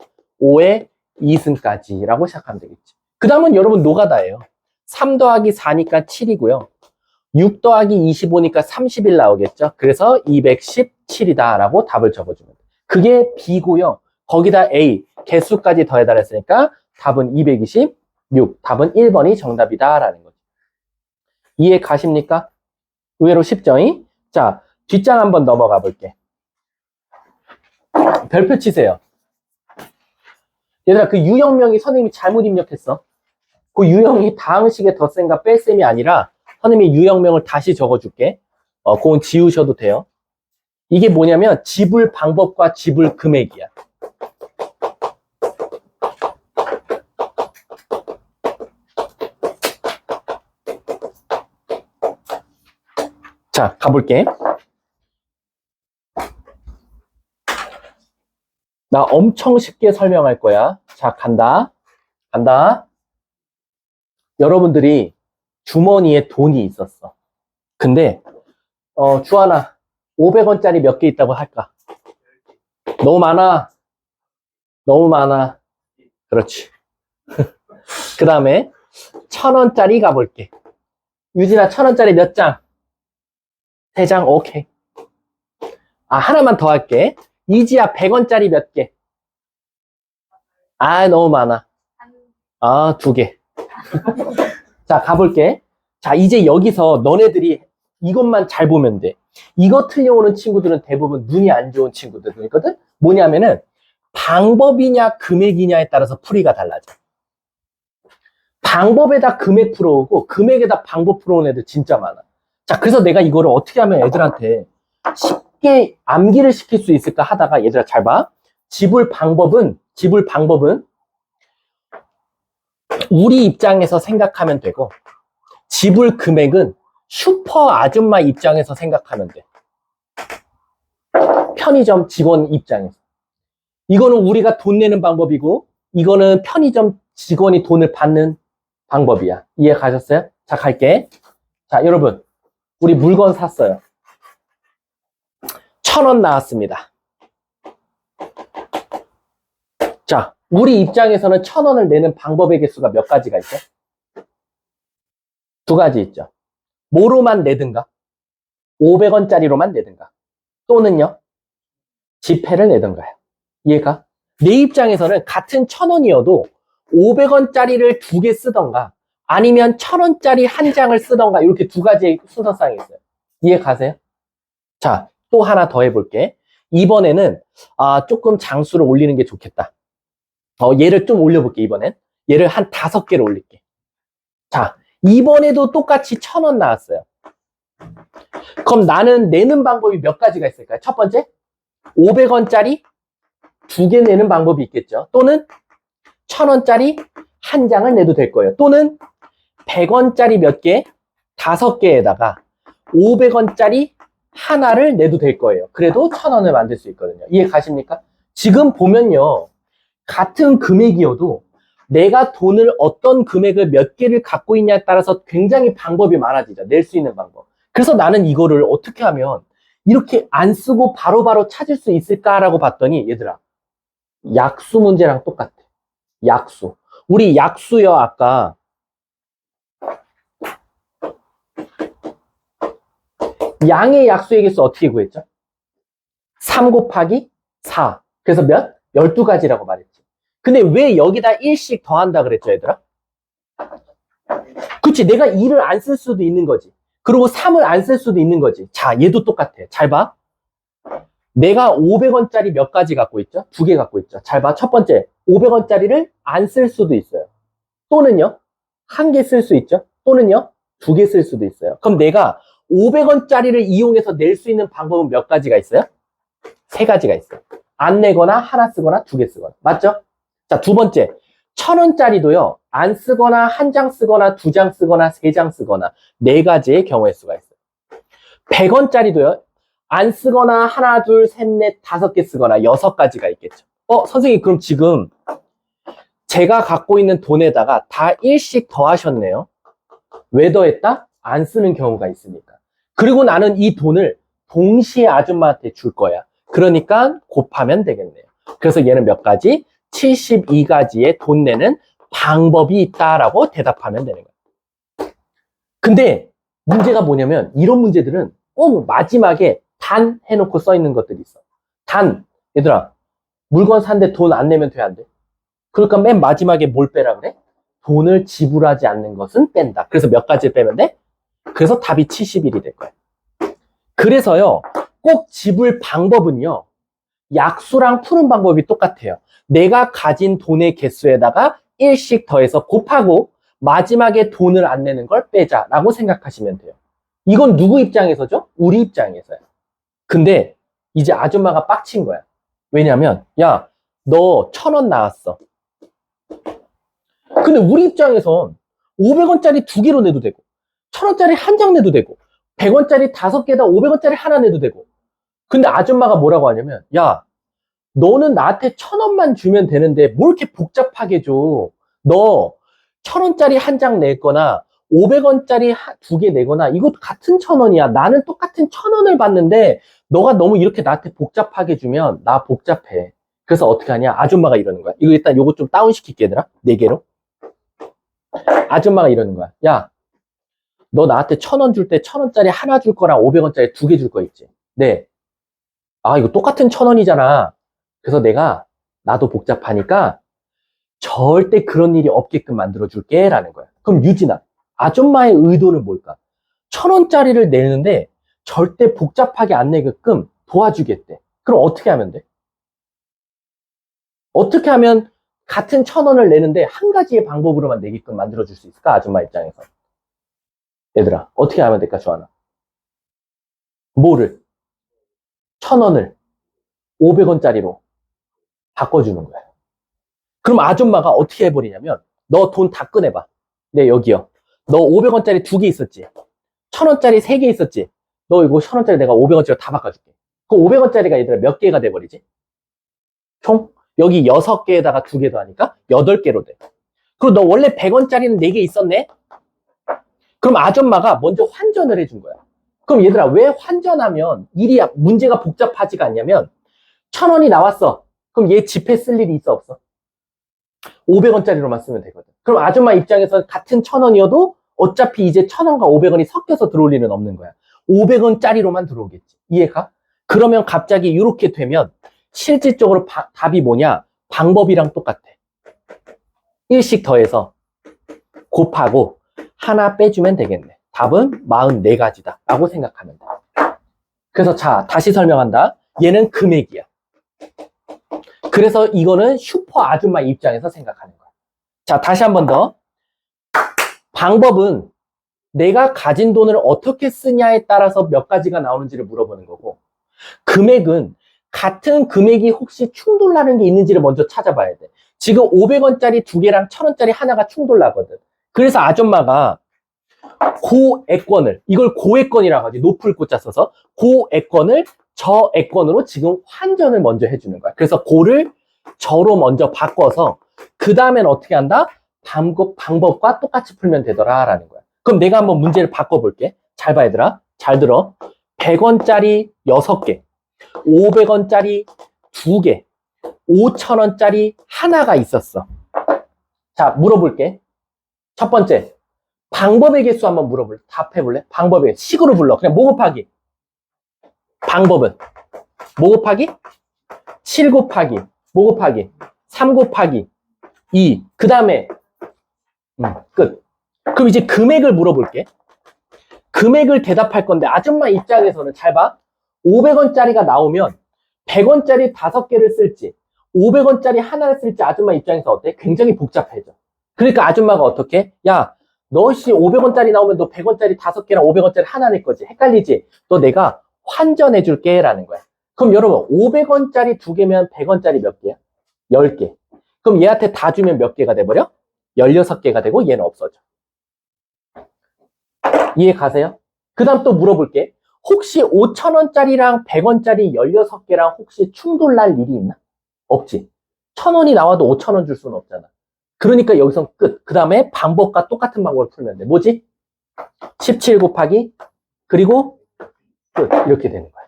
5의 2승까지 라고 시작하면 되겠지. 그 다음은 여러분 노가다예요. 3 더하기 4니까 7이고요. 6 더하기 25니까 31 나오겠죠. 그래서 217이다 라고 답을 적어주면 돼요. 그게 B고요. 거기다 A, 개수까지 더해달라 했으니까 답은 226. 답은 1번이 정답이다 라는 거죠. 이해 가십니까? 의외로 쉽죠? 자, 뒷장 한번 넘어가 볼게. 별표 치세요. 얘들아, 그 유형명이 선생님이 잘못 입력했어. 그 유형이 다항식의 덧셈과 뺄셈이 아니라 선생님이 유형명을 다시 적어줄게. 그건 지우셔도 돼요. 이게 뭐냐면 지불 방법과 지불 금액이야. 자, 가볼게. 나 엄청 쉽게 설명할 거야. 자, 간다. 간다. 여러분들이 주머니에 돈이 있었어. 근데, 주하나, 500원짜리 몇 개 있다고 할까? 너무 많아. 너무 많아. 그렇지. 그 다음에, 1000원짜리 가볼게. 유진아, 1000원짜리 몇 장? 3장? 오케이. 하나만 더 할게. 이지야, 100원짜리 몇 개? 너무 많아. 2개. 자, 가볼게. 자, 이제 여기서 너네들이 이것만 잘 보면 돼. 이거 틀려오는 친구들은 대부분 눈이 안 좋은 친구들이거든? 뭐냐면은, 방법이냐, 금액이냐에 따라서 풀이가 달라져. 방법에다 금액 풀어오고, 금액에다 방법 풀어오는 애들 진짜 많아. 자, 그래서 내가 이거를 어떻게 하면 애들한테 쉽게 암기를 시킬 수 있을까 하다가, 얘들아, 잘 봐. 지불 방법은 우리 입장에서 생각하면 되고, 지불 금액은 슈퍼 아줌마 입장에서 생각하면 돼. 편의점 직원 입장에서. 이거는 우리가 돈 내는 방법이고, 이거는 편의점 직원이 돈을 받는 방법이야. 이해 가셨어요? 자, 갈게. 자, 여러분, 우리 물건 샀어요. 1000원 나왔습니다. 자, 우리 입장에서는 1000원을 내는 방법의 개수가 몇 가지가 있죠? 2가지 있죠. 뭐로만 내든가, 500원짜리로만 내든가, 또는요, 지폐를 내든가요. 이해가? 내 입장에서는 같은 1000원이어도 500원짜리를 2개 쓰던가, 아니면 1000원짜리 한 장을 쓰던가, 이렇게 2가지의 순서상이 있어요. 이해 가세요? 자, 또 하나 더 해볼게. 이번에는, 조금 장수를 올리는 게 좋겠다. 얘를 좀 올려볼게, 이번엔. 얘를 한 5개를 올릴게. 자, 이번에도 똑같이 1000원 나왔어요. 그럼 나는 내는 방법이 몇 가지가 있을까요? 첫 번째, 500원짜리 2개 내는 방법이 있겠죠. 또는 1000원짜리 한 장을 내도 될 거예요. 또는 100원짜리 몇 개, 5개에다가 500원짜리 하나를 내도 될 거예요. 그래도 1000원을 만들 수 있거든요. 이해 가십니까? 지금 보면요, 같은 금액이어도 내가 돈을 어떤 금액을 몇 개를 갖고 있냐에 따라서 굉장히 방법이 많아지죠. 낼 수 있는 방법. 그래서 나는 이거를 어떻게 하면 이렇게 안 쓰고 바로바로 찾을 수 있을까라고 봤더니, 얘들아, 약수 문제랑 똑같아. 약수. 우리 약수요, 아까 양의 약수의 개수 어떻게 구했죠? 3 곱하기 4. 그래서 몇? 12가지라고 말했지. 근데 왜 여기다 1씩 더한다 그랬죠, 얘들아? 그치, 내가 2를 안 쓸 수도 있는 거지. 그리고 3을 안 쓸 수도 있는 거지. 자, 얘도 똑같아. 잘 봐. 내가 500원짜리 몇 가지 갖고 있죠? 2개 갖고 있죠. 잘 봐. 첫 번째, 500원짜리를 안 쓸 수도 있어요. 또는요, 1개 쓸 수 있죠. 또는요, 두 개 쓸 수도 있어요. 그럼 내가 500원짜리를 이용해서 낼 수 있는 방법은 몇 가지가 있어요? 세 가지가 있어요. 안 내거나 하나 쓰거나 두 개 쓰거나. 맞죠? 자, 두 번째. 1000원짜리도요. 안 쓰거나 한 장 쓰거나 두 장 쓰거나 세 장 쓰거나 네 가지의 경우의 수가 있어요. 100원짜리도요. 안 쓰거나 하나, 둘, 셋, 넷, 다섯 개 쓰거나 여섯 가지가 있겠죠. 선생님 그럼 지금 제가 갖고 있는 돈에다가 다 일씩 더하셨네요. 왜 더했다? 안 쓰는 경우가 있으니까. 그리고 나는 이 돈을 동시에 아줌마한테 줄 거야. 그러니까 곱하면 되겠네요. 그래서 얘는 몇 가지? 72가지의 돈 내는 방법이 있다라고 대답하면 되는 거예요. 근데 문제가 뭐냐면 이런 문제들은 꼭 마지막에 단 해놓고 써 있는 것들이 있어. 단, 얘들아, 물건 사는데 돈 안 내면 돼, 안 돼? 그러니까 맨 마지막에 뭘 빼라 그래? 돈을 지불하지 않는 것은 뺀다. 그래서 몇 가지를 빼면 돼? 그래서 답이 71이 될 거야. 그래서요, 꼭 지불 방법은요, 약수랑 푸는 방법이 똑같아요. 내가 가진 돈의 개수에다가 1씩 더해서 곱하고 마지막에 돈을 안 내는 걸 빼자라고 생각하시면 돼요. 이건 누구 입장에서죠? 우리 입장에서요. 근데 이제 아줌마가 빡친 거야. 왜냐면 야, 너 1000원 나왔어. 근데 우리 입장에선 500원짜리 두 개로 내도 되고 1000원짜리 한 장 내도 되고 100원짜리 다섯 개에다 500원짜리 하나 내도 되고. 근데 아줌마가 뭐라고 하냐면 야, 너는 나한테 1000원만 주면 되는데 뭘 이렇게 복잡하게 줘. 너 1000원짜리 한 장 낼 거나 500원짜리 두 개 내거나 이것도 같은 1000원이야. 나는 똑같은 1000원을 받는데 너가 너무 이렇게 나한테 복잡하게 주면 나 복잡해. 그래서 어떻게 하냐? 아줌마가 이러는 거야. 이거 일단 요거 좀 다운 시킬게 얘들아. 4개로. 아줌마가 이러는 거야. 야, 너 나한테 1000원 줄 때 1000원짜리 하나 줄 거랑 500원짜리 두 개 줄 거 있지? 네. 아, 이거 똑같은 1000원이잖아. 그래서 내가 나도 복잡하니까 절대 그런 일이 없게끔 만들어줄게 라는 거야. 그럼 유진아, 아줌마의 의도는 뭘까? 1000원짜리를 내는데 절대 복잡하게 안 내게끔 도와주겠대. 그럼 어떻게 하면 돼? 어떻게 하면 같은 1000원을 내는데 한 가지의 방법으로만 내게끔 만들어줄 수 있을까? 아줌마 입장에서. 얘들아, 어떻게 하면 될까, 조하나? 뭐를? 1000원을 500원짜리로 바꿔주는 거야. 그럼 아줌마가 어떻게 해버리냐면 너 돈 다 꺼내봐. 네, 여기요. 너 500원짜리 두 개 있었지? 1000원짜리 세 개 있었지? 너 이거 1000원짜리 내가 500원짜리 다 바꿔줄게. 그럼 500원짜리가 얘들아 몇 개가 돼버리지? 총? 여기 6개에다가 두 개 더 하니까 8개로 돼. 그리고 너 원래 100원짜리는 4개 있었네? 그럼 아줌마가 먼저 환전을 해준 거야. 그럼 얘들아 왜 환전하면 문제가 복잡하지가 않냐면 1000원이 나왔어. 그럼 얘 지폐 쓸 일이 있어 없어? 500원짜리로만 쓰면 되거든. 그럼 아줌마 입장에서 같은 1000원이어도 어차피 이제 1000원과 500원이 섞여서 들어올 일은 없는 거야. 500원짜리로만 들어오겠지. 이해가? 그러면 갑자기 이렇게 되면 실질적으로 답이 뭐냐? 방법이랑 똑같아. 1씩 더해서 곱하고 하나 빼주면 되겠네. 답은 44가지다 라고 생각하면 돼. 그래서 자, 다시 설명한다. 얘는 금액이야. 그래서 이거는 슈퍼 아줌마 입장에서 생각하는 거야. 자, 다시 한 번 더. 방법은 내가 가진 돈을 어떻게 쓰냐에 따라서 몇 가지가 나오는지를 물어보는 거고, 금액은 같은 금액이 혹시 충돌나는 게 있는지를 먼저 찾아봐야 돼. 지금 500원짜리 두 개랑 1000원짜리 하나가 충돌나거든. 그래서 아줌마가 고액권을, 이걸 고액권이라고 하지. 높을 고자 써서 고액권을 저액권으로 지금 환전을 먼저 해주는 거야. 그래서 고를 저로 먼저 바꿔서 그 다음엔 어떻게 한다? 방법과 똑같이 풀면 되더라 라는 거야. 그럼 내가 한번 문제를 바꿔볼게. 잘 봐 얘들아. 잘 들어. 100원짜리 6개, 500원짜리 2개, 5000원짜리 하나가 있었어. 자, 물어볼게. 첫 번째, 방법의 개수 한번 답해볼래? 방법의 개수. 식으로 불러. 그냥 뭐 곱하기. 방법은 뭐 곱하기? 7 곱하기 뭐 곱하기? 3 곱하기 2. 그 다음에 끝. 그럼 이제 금액을 물어볼게. 금액을 대답할 건데 아줌마 입장에서는 잘 봐. 500원짜리가 나오면 100원짜리 5개를 쓸지 500원짜리 하나를 쓸지 아줌마 입장에서 어때? 굉장히 복잡해져. 그러니까 아줌마가 어떻게? 야, 너 500원짜리 나오면 너 100원짜리 5개랑 500원짜리 하나 낼 거지. 헷갈리지? 너 내가 환전해 줄게 라는 거야. 그럼 여러분 500원짜리 2개면 100원짜리 몇 개야? 10개. 그럼 얘한테 다 주면 몇 개가 돼버려? 16개가 되고 얘는 없어져. 이해 가세요? 그 다음 또 물어볼게. 혹시 5,000원짜리랑 100원짜리 16개랑 혹시 충돌날 일이 있나? 없지. 1,000원이 나와도 5,000원 줄 수는 없잖아. 그러니까 여기서 끝. 그 다음에 방법과 똑같은 방법을 풀면 돼. 뭐지? 17 곱하기 그리고 끝. 이렇게 되는 거야.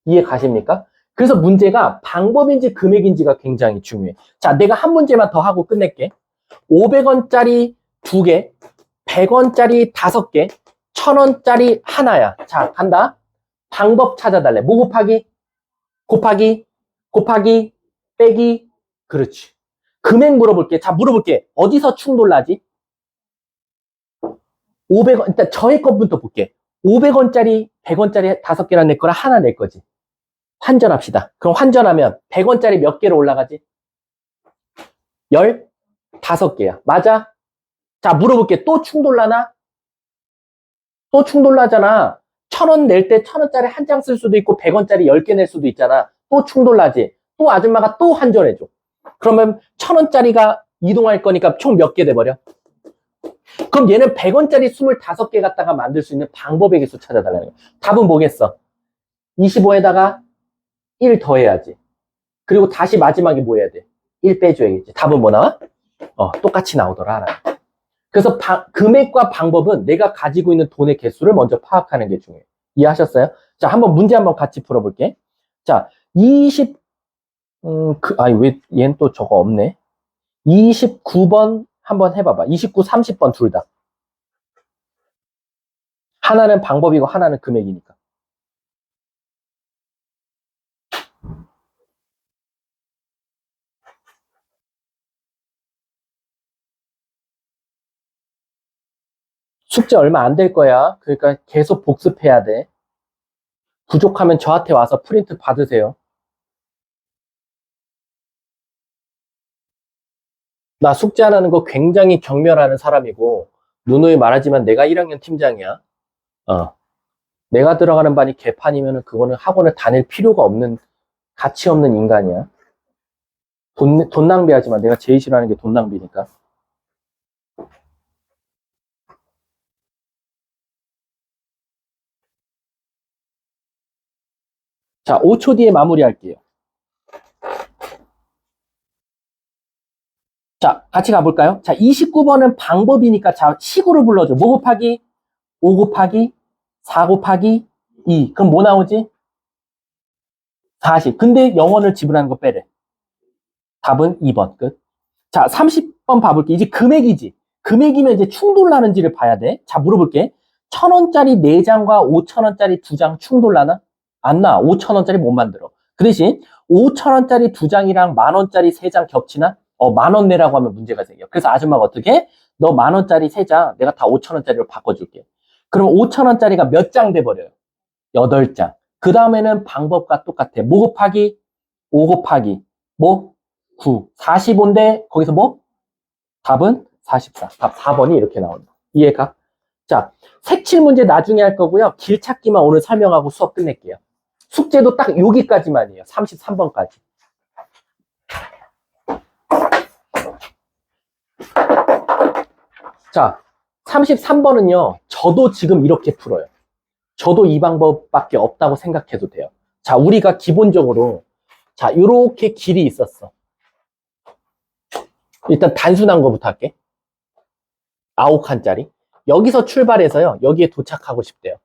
이해 가십니까? 그래서 문제가 방법인지 금액인지가 굉장히 중요해. 자, 내가 한 문제만 더 하고 끝낼게. 500원짜리 2개, 100원짜리 5개, 1,000원짜리 하나야. 자, 간다. 방법 찾아달래. 뭐 곱하기? 곱하기, 빼기. 그렇지. 금액 물어볼게. 자, 물어볼게. 어디서 충돌 나지? 500원, 일단 저의 것부터 볼게. 500원짜리, 100원짜리 5개랑 낼 거랑 하나 낼 거지. 환전합시다. 그럼 환전하면 100원짜리 몇 개로 올라가지? 15개야. 맞아? 자, 물어볼게. 또 충돌나나? 또 충돌나잖아. 1,000원 낼 때 1,000원짜리 한 장 쓸 수도 있고 100원짜리 10개 낼 수도 있잖아. 또 충돌나지? 또 아줌마가 또 환전해줘. 그러면 1,000원짜리가 이동할 거니까 총 몇 개 돼버려? 그럼 얘는 100원짜리 25개 갖다가 만들 수 있는 방법의 개수 찾아달라는 거야. 답은 뭐겠어? 25에다가 1 더해야지. 그리고 다시 마지막에 뭐 해야 돼? 1 빼줘야겠지. 답은 뭐 나와? 똑같이 나오더라. 그래서 금액과 방법은 내가 가지고 있는 돈의 개수를 먼저 파악하는 게 중요해요. 이해하셨어요? 자, 한번 문제 한번 같이 풀어볼게. 자, 왜 얘는 또 저거 없네. 29번 한번 해봐봐. 29, 30번 둘 다. 하나는 방법이고 하나는 금액이니까. 숙제 얼마 안 될 거야. 그러니까 계속 복습해야 돼. 부족하면 저한테 와서 프린트 받으세요. 나 숙제 안 하는 거 굉장히 경멸하는 사람이고 누누이 말하지만 내가 1학년 팀장이야. 내가 들어가는 반이 개판이면 그거는 학원을 다닐 필요가 없는 가치 없는 인간이야. 돈 낭비하지 마. 내가 제일 싫어하는 게 돈 낭비니까. 자, 5초 뒤에 마무리할게요. 자, 같이 가볼까요? 자, 29번은 방법이니까 자, 식으로 불러줘. 뭐 곱하기? 5 곱하기 4 곱하기 2. 그럼 뭐 나오지? 40. 근데 0원을 지불하는 거 빼래. 답은 2번 끝. 자, 30번 봐볼게. 이제 금액이지. 금액이면 이제 충돌나는지를 봐야 돼. 자, 물어볼게. 1,000원짜리 4장과 5,000원짜리 2장 충돌나나? 안 나. 5,000원짜리 못 만들어. 그 대신 5,000원짜리 2장이랑 만원짜리 3장 겹치나? 만원 내라고 하면 문제가 생겨. 그래서 아줌마가 어떻게 해? 너 만원짜리 3장 내가 다 5,000원짜리로 바꿔줄게. 그럼 5,000원짜리가 몇 장 돼버려요? 8장. 그 다음에는 방법과 똑같아. 뭐 곱하기? 5 곱하기 뭐? 9. 45인데 거기서 뭐? 답은 44. 답 4번이 이렇게 나온다. 이해가? 자, 색칠 문제 나중에 할 거고요. 길찾기만 오늘 설명하고 수업 끝낼게요. 숙제도 딱 여기까지만이에요. 33번까지. 자, 33번은요. 저도 지금 이렇게 풀어요. 저도 이 방법밖에 없다고 생각해도 돼요. 자, 우리가 기본적으로 자, 이렇게 길이 있었어. 일단 단순한 거부터 할게. 9칸짜리. 여기서 출발해서요. 여기에 도착하고 싶대요.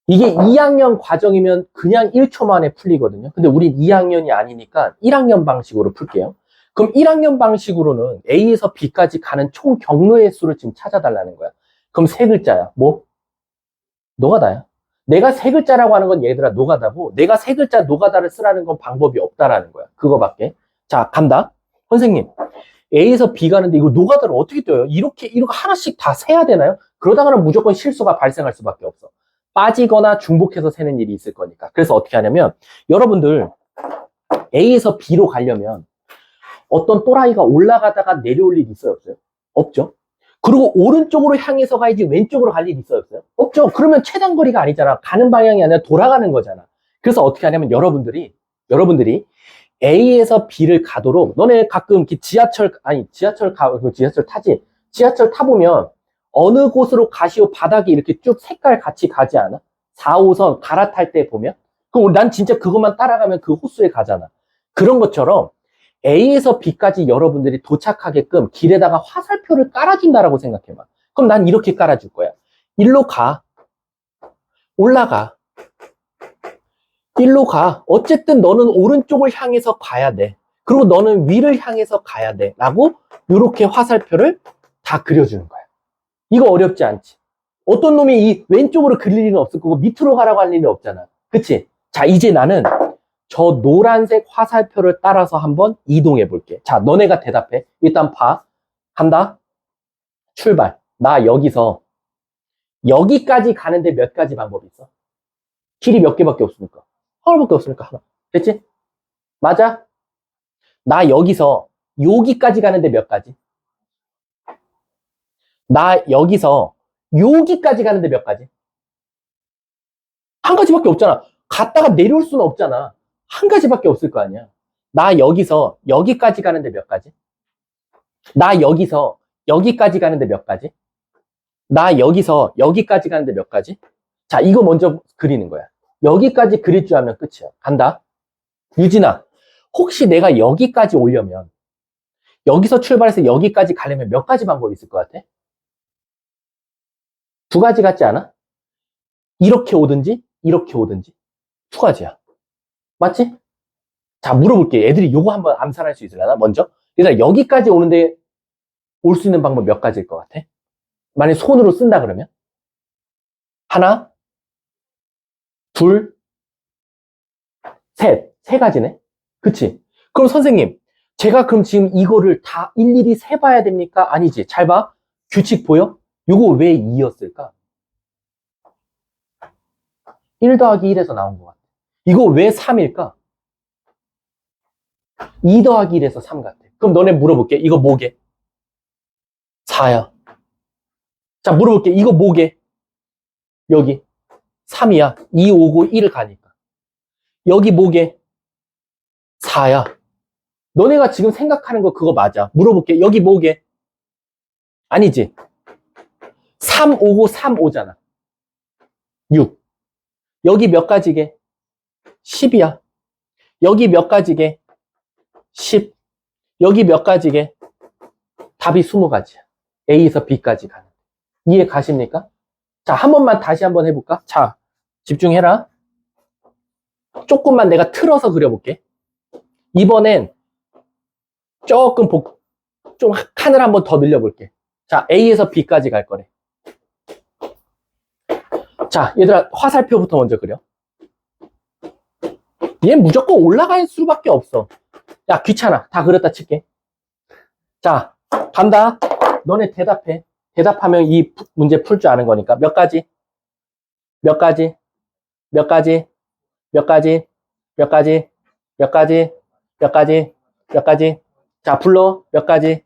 이게 2학년 과정이면 그냥 1초 만에 풀리거든요. 근데 우린 2학년이 아니니까 1학년 방식으로 풀게요. 그럼 1학년 방식으로는 A에서 B까지 가는 총 경로의 수를 지금 찾아달라는 거야. 그럼 세 글자야. 뭐? 노가다야. 내가 세 글자라고 하는 건 얘들아 노가다고, 내가 세 글자 노가다를 쓰라는 건 방법이 없다라는 거야. 그거밖에. 자, 간다. 선생님, A에서 B 가는데 이거 노가다를 어떻게 떼요? 이렇게 하나씩 다 세야 되나요? 그러다가는 무조건 실수가 발생할 수밖에 없어. 빠지거나 중복해서 세는 일이 있을 거니까. 그래서 어떻게 하냐면, 여러분들 A에서 B로 가려면 어떤 또라이가 올라가다가 내려올 일이 있어요, 없어요? 없죠? 그리고 오른쪽으로 향해서 가야지 왼쪽으로 갈 일이 있어요, 없어요? 없죠. 그러면 최단거리가 아니잖아. 가는 방향이 아니라 돌아가는 거잖아. 그래서 어떻게 하냐면 여러분들이 A에서 B를 가도록 너네 가끔 지하철 타지? 지하철 타보면 어느 곳으로 가시오 바닥이 이렇게 쭉 색깔 같이 가지 않아? 4호선 갈아탈 때 보면? 그럼 난 진짜 그것만 따라가면 그 호수에 가잖아. 그런 것처럼 A에서 B까지 여러분들이 도착하게끔 길에다가 화살표를 깔아준다라고 생각해봐. 그럼 난 이렇게 깔아줄 거야. 일로 가. 올라가. 일로 가. 어쨌든 너는 오른쪽을 향해서 가야 돼. 그리고 너는 위를 향해서 가야 돼. 라고 이렇게 화살표를 다 그려주는 거야. 이거 어렵지 않지? 어떤 놈이 이 왼쪽으로 그릴 일은 없을 거고 밑으로 가라고 할 일은 없잖아. 그치? 자, 이제 나는 저 노란색 화살표를 따라서 한번 이동해 볼게. 자, 너네가 대답해. 일단 봐. 간다. 출발. 나 여기서 여기까지 가는데 몇 가지 방법이 있어? 길이 몇 개밖에 없으니까. 하나밖에 없으니까 하나. 됐지? 맞아? 나 여기서 여기까지 가는데 몇 가지? 나 여기서 여기까지 가는데 몇 가지? 한 가지밖에 없잖아. 갔다가 내려올 수는 없잖아. 한 가지밖에 없을 거 아니야. 나 여기서 여기까지 가는데 몇 가지? 나 여기서 여기까지 가는데 몇 가지? 나 여기서 여기까지 가는데 몇 가지? 자, 이거 먼저 그리는 거야. 여기까지 그릴 줄 알면 끝이야. 간다. 유진아, 혹시 내가 여기까지 오려면 여기서 출발해서 여기까지 가려면 몇 가지 방법이 있을 것 같아? 두 가지 같지 않아? 이렇게 오든지 이렇게 오든지 두 가지야. 맞지? 자, 물어볼게. 애들이 요거 한번 암산할 수 있으려나? 먼저. 얘들아, 여기까지 오는데 올 수 있는 방법 몇 가지일 것 같아? 만약 손으로 쓴다 그러면? 하나, 둘, 셋. 세 가지네? 그치? 그럼 선생님, 제가 그럼 지금 이거를 다 일일이 세봐야 됩니까? 아니지. 잘 봐. 규칙 보여? 요거 왜 2였을까? 1 더하기 1에서 나온 것 같아. 이거 왜 3일까? 2 더하기 1에서 3 같아. 그럼 너네 물어볼게. 이거 뭐게? 4야. 자, 물어볼게. 이거 뭐게? 여기. 3이야. 2 오고 1을 가니까. 여기 뭐게? 4야. 너네가 지금 생각하는 거 그거 맞아. 물어볼게. 여기 뭐게? 아니지. 3 오고 3 오잖아. 6. 여기 몇 가지게? 10이야. 여기 몇 가지게? 10. 여기 몇 가지게? 답이 20가지야. A에서 B까지 가는. 이해 가십니까? 자, 한 번만 다시 한번 해볼까? 자, 집중해라. 조금만 내가 틀어서 그려볼게. 이번엔 조금 좀 칸을 한번 더 늘려볼게. 자, A에서 B까지 갈 거래. 자, 얘들아, 화살표부터 먼저 그려. 얘 무조건 올라갈 수밖에 없어. 야, 귀찮아. 다 그렸다 칠게. 자, 간다. 너네 대답해. 대답하면 이 문제 풀 줄 아는 거니까. 몇 가지? 몇 가지? 몇 가지? 몇 가지? 몇 가지? 몇 가지? 몇 가지? 몇 가지? 자, 불러. 몇 가지?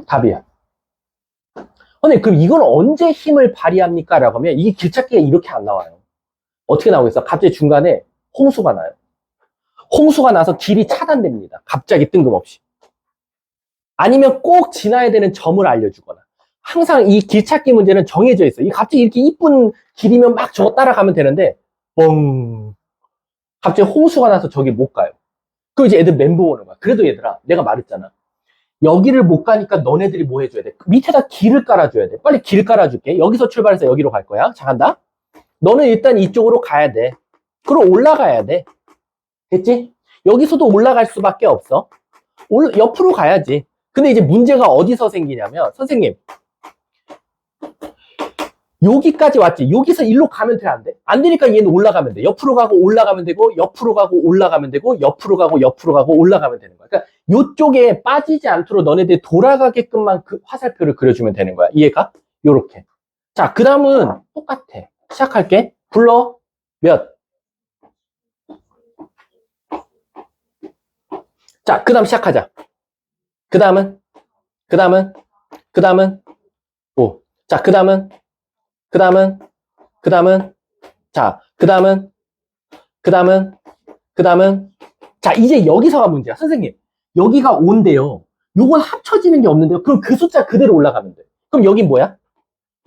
답이야. 근데 그럼 이건 언제 힘을 발휘합니까? 라고 하면 이게 길찾기가 이렇게 안 나와요. 어떻게 나오겠어? 갑자기 중간에 홍수가 나요. 홍수가 나서 길이 차단됩니다. 갑자기 뜬금없이. 아니면 꼭 지나야 되는 점을 알려주거나. 항상 이 길찾기 문제는 정해져 있어. 이 갑자기 이렇게 이쁜 길이면 막 저거 따라가면 되는데 뻥. 갑자기 홍수가 나서 저기 못 가요. 그럼 이제 애들 멘붕 오는 거야. 그래도 얘들아, 내가 말했잖아. 여기를 못 가니까 너네들이 뭐 해줘야 돼? 밑에다 길을 깔아줘야 돼. 빨리 길 깔아줄게. 여기서 출발해서 여기로 갈 거야. 자, 간다. 너는 일단 이쪽으로 가야 돼. 그럼 올라가야 돼. 됐지? 여기서도 올라갈 수밖에 없어. 옆으로 가야지. 근데 이제 문제가 어디서 생기냐면, 선생님, 여기까지 왔지. 여기서 일로 가면 돼, 안 돼? 안 되니까 얘는 올라가면 돼. 옆으로 가고 올라가면 되고, 옆으로 가고 올라가면 되고, 옆으로 가고 올라가면 되는 거야. 그러니까 요쪽에 빠지지 않도록 너네들 돌아가게끔만 그 화살표를 그려주면 되는 거야. 이해가? 요렇게. 자, 그 다음은 똑같아. 시작할게. 불러. 몇? 자, 그 다음 시작하자. 그 다음은? 5. 자, 그 다음은? 자, 그 다음은? 자, 이제 여기서가 문제야. 선생님, 여기가 5인데요. 요건 합쳐지는 게 없는데요. 그럼 그 숫자 그대로 올라가면 돼. 그럼 여긴 뭐야?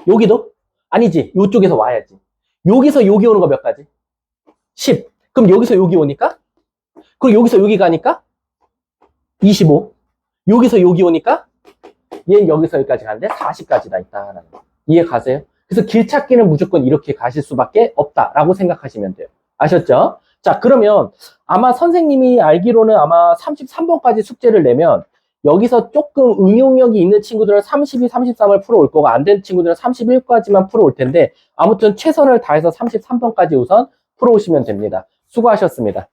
여기도? 아니지. 요쪽에서 와야지. 여기서 여기 오는 거 몇 가지? 10. 그럼 여기서 여기 오니까? 그리고 여기서 여기 가니까? 25. 여기서 여기 오니까? 얘는 여기서 여기까지 가는데 40까지다 있다라는 거. 이해 가세요? 그래서 길 찾기는 무조건 이렇게 가실 수밖에 없다라고 생각하시면 돼요. 아셨죠? 자, 그러면 아마 선생님이 알기로는 아마 33번까지 숙제를 내면 여기서 조금 응용력이 있는 친구들은 32, 33을 풀어올 거고 안 된 친구들은 31까지만 풀어올 텐데 아무튼 최선을 다해서 33번까지 우선 풀어오시면 됩니다. 수고하셨습니다.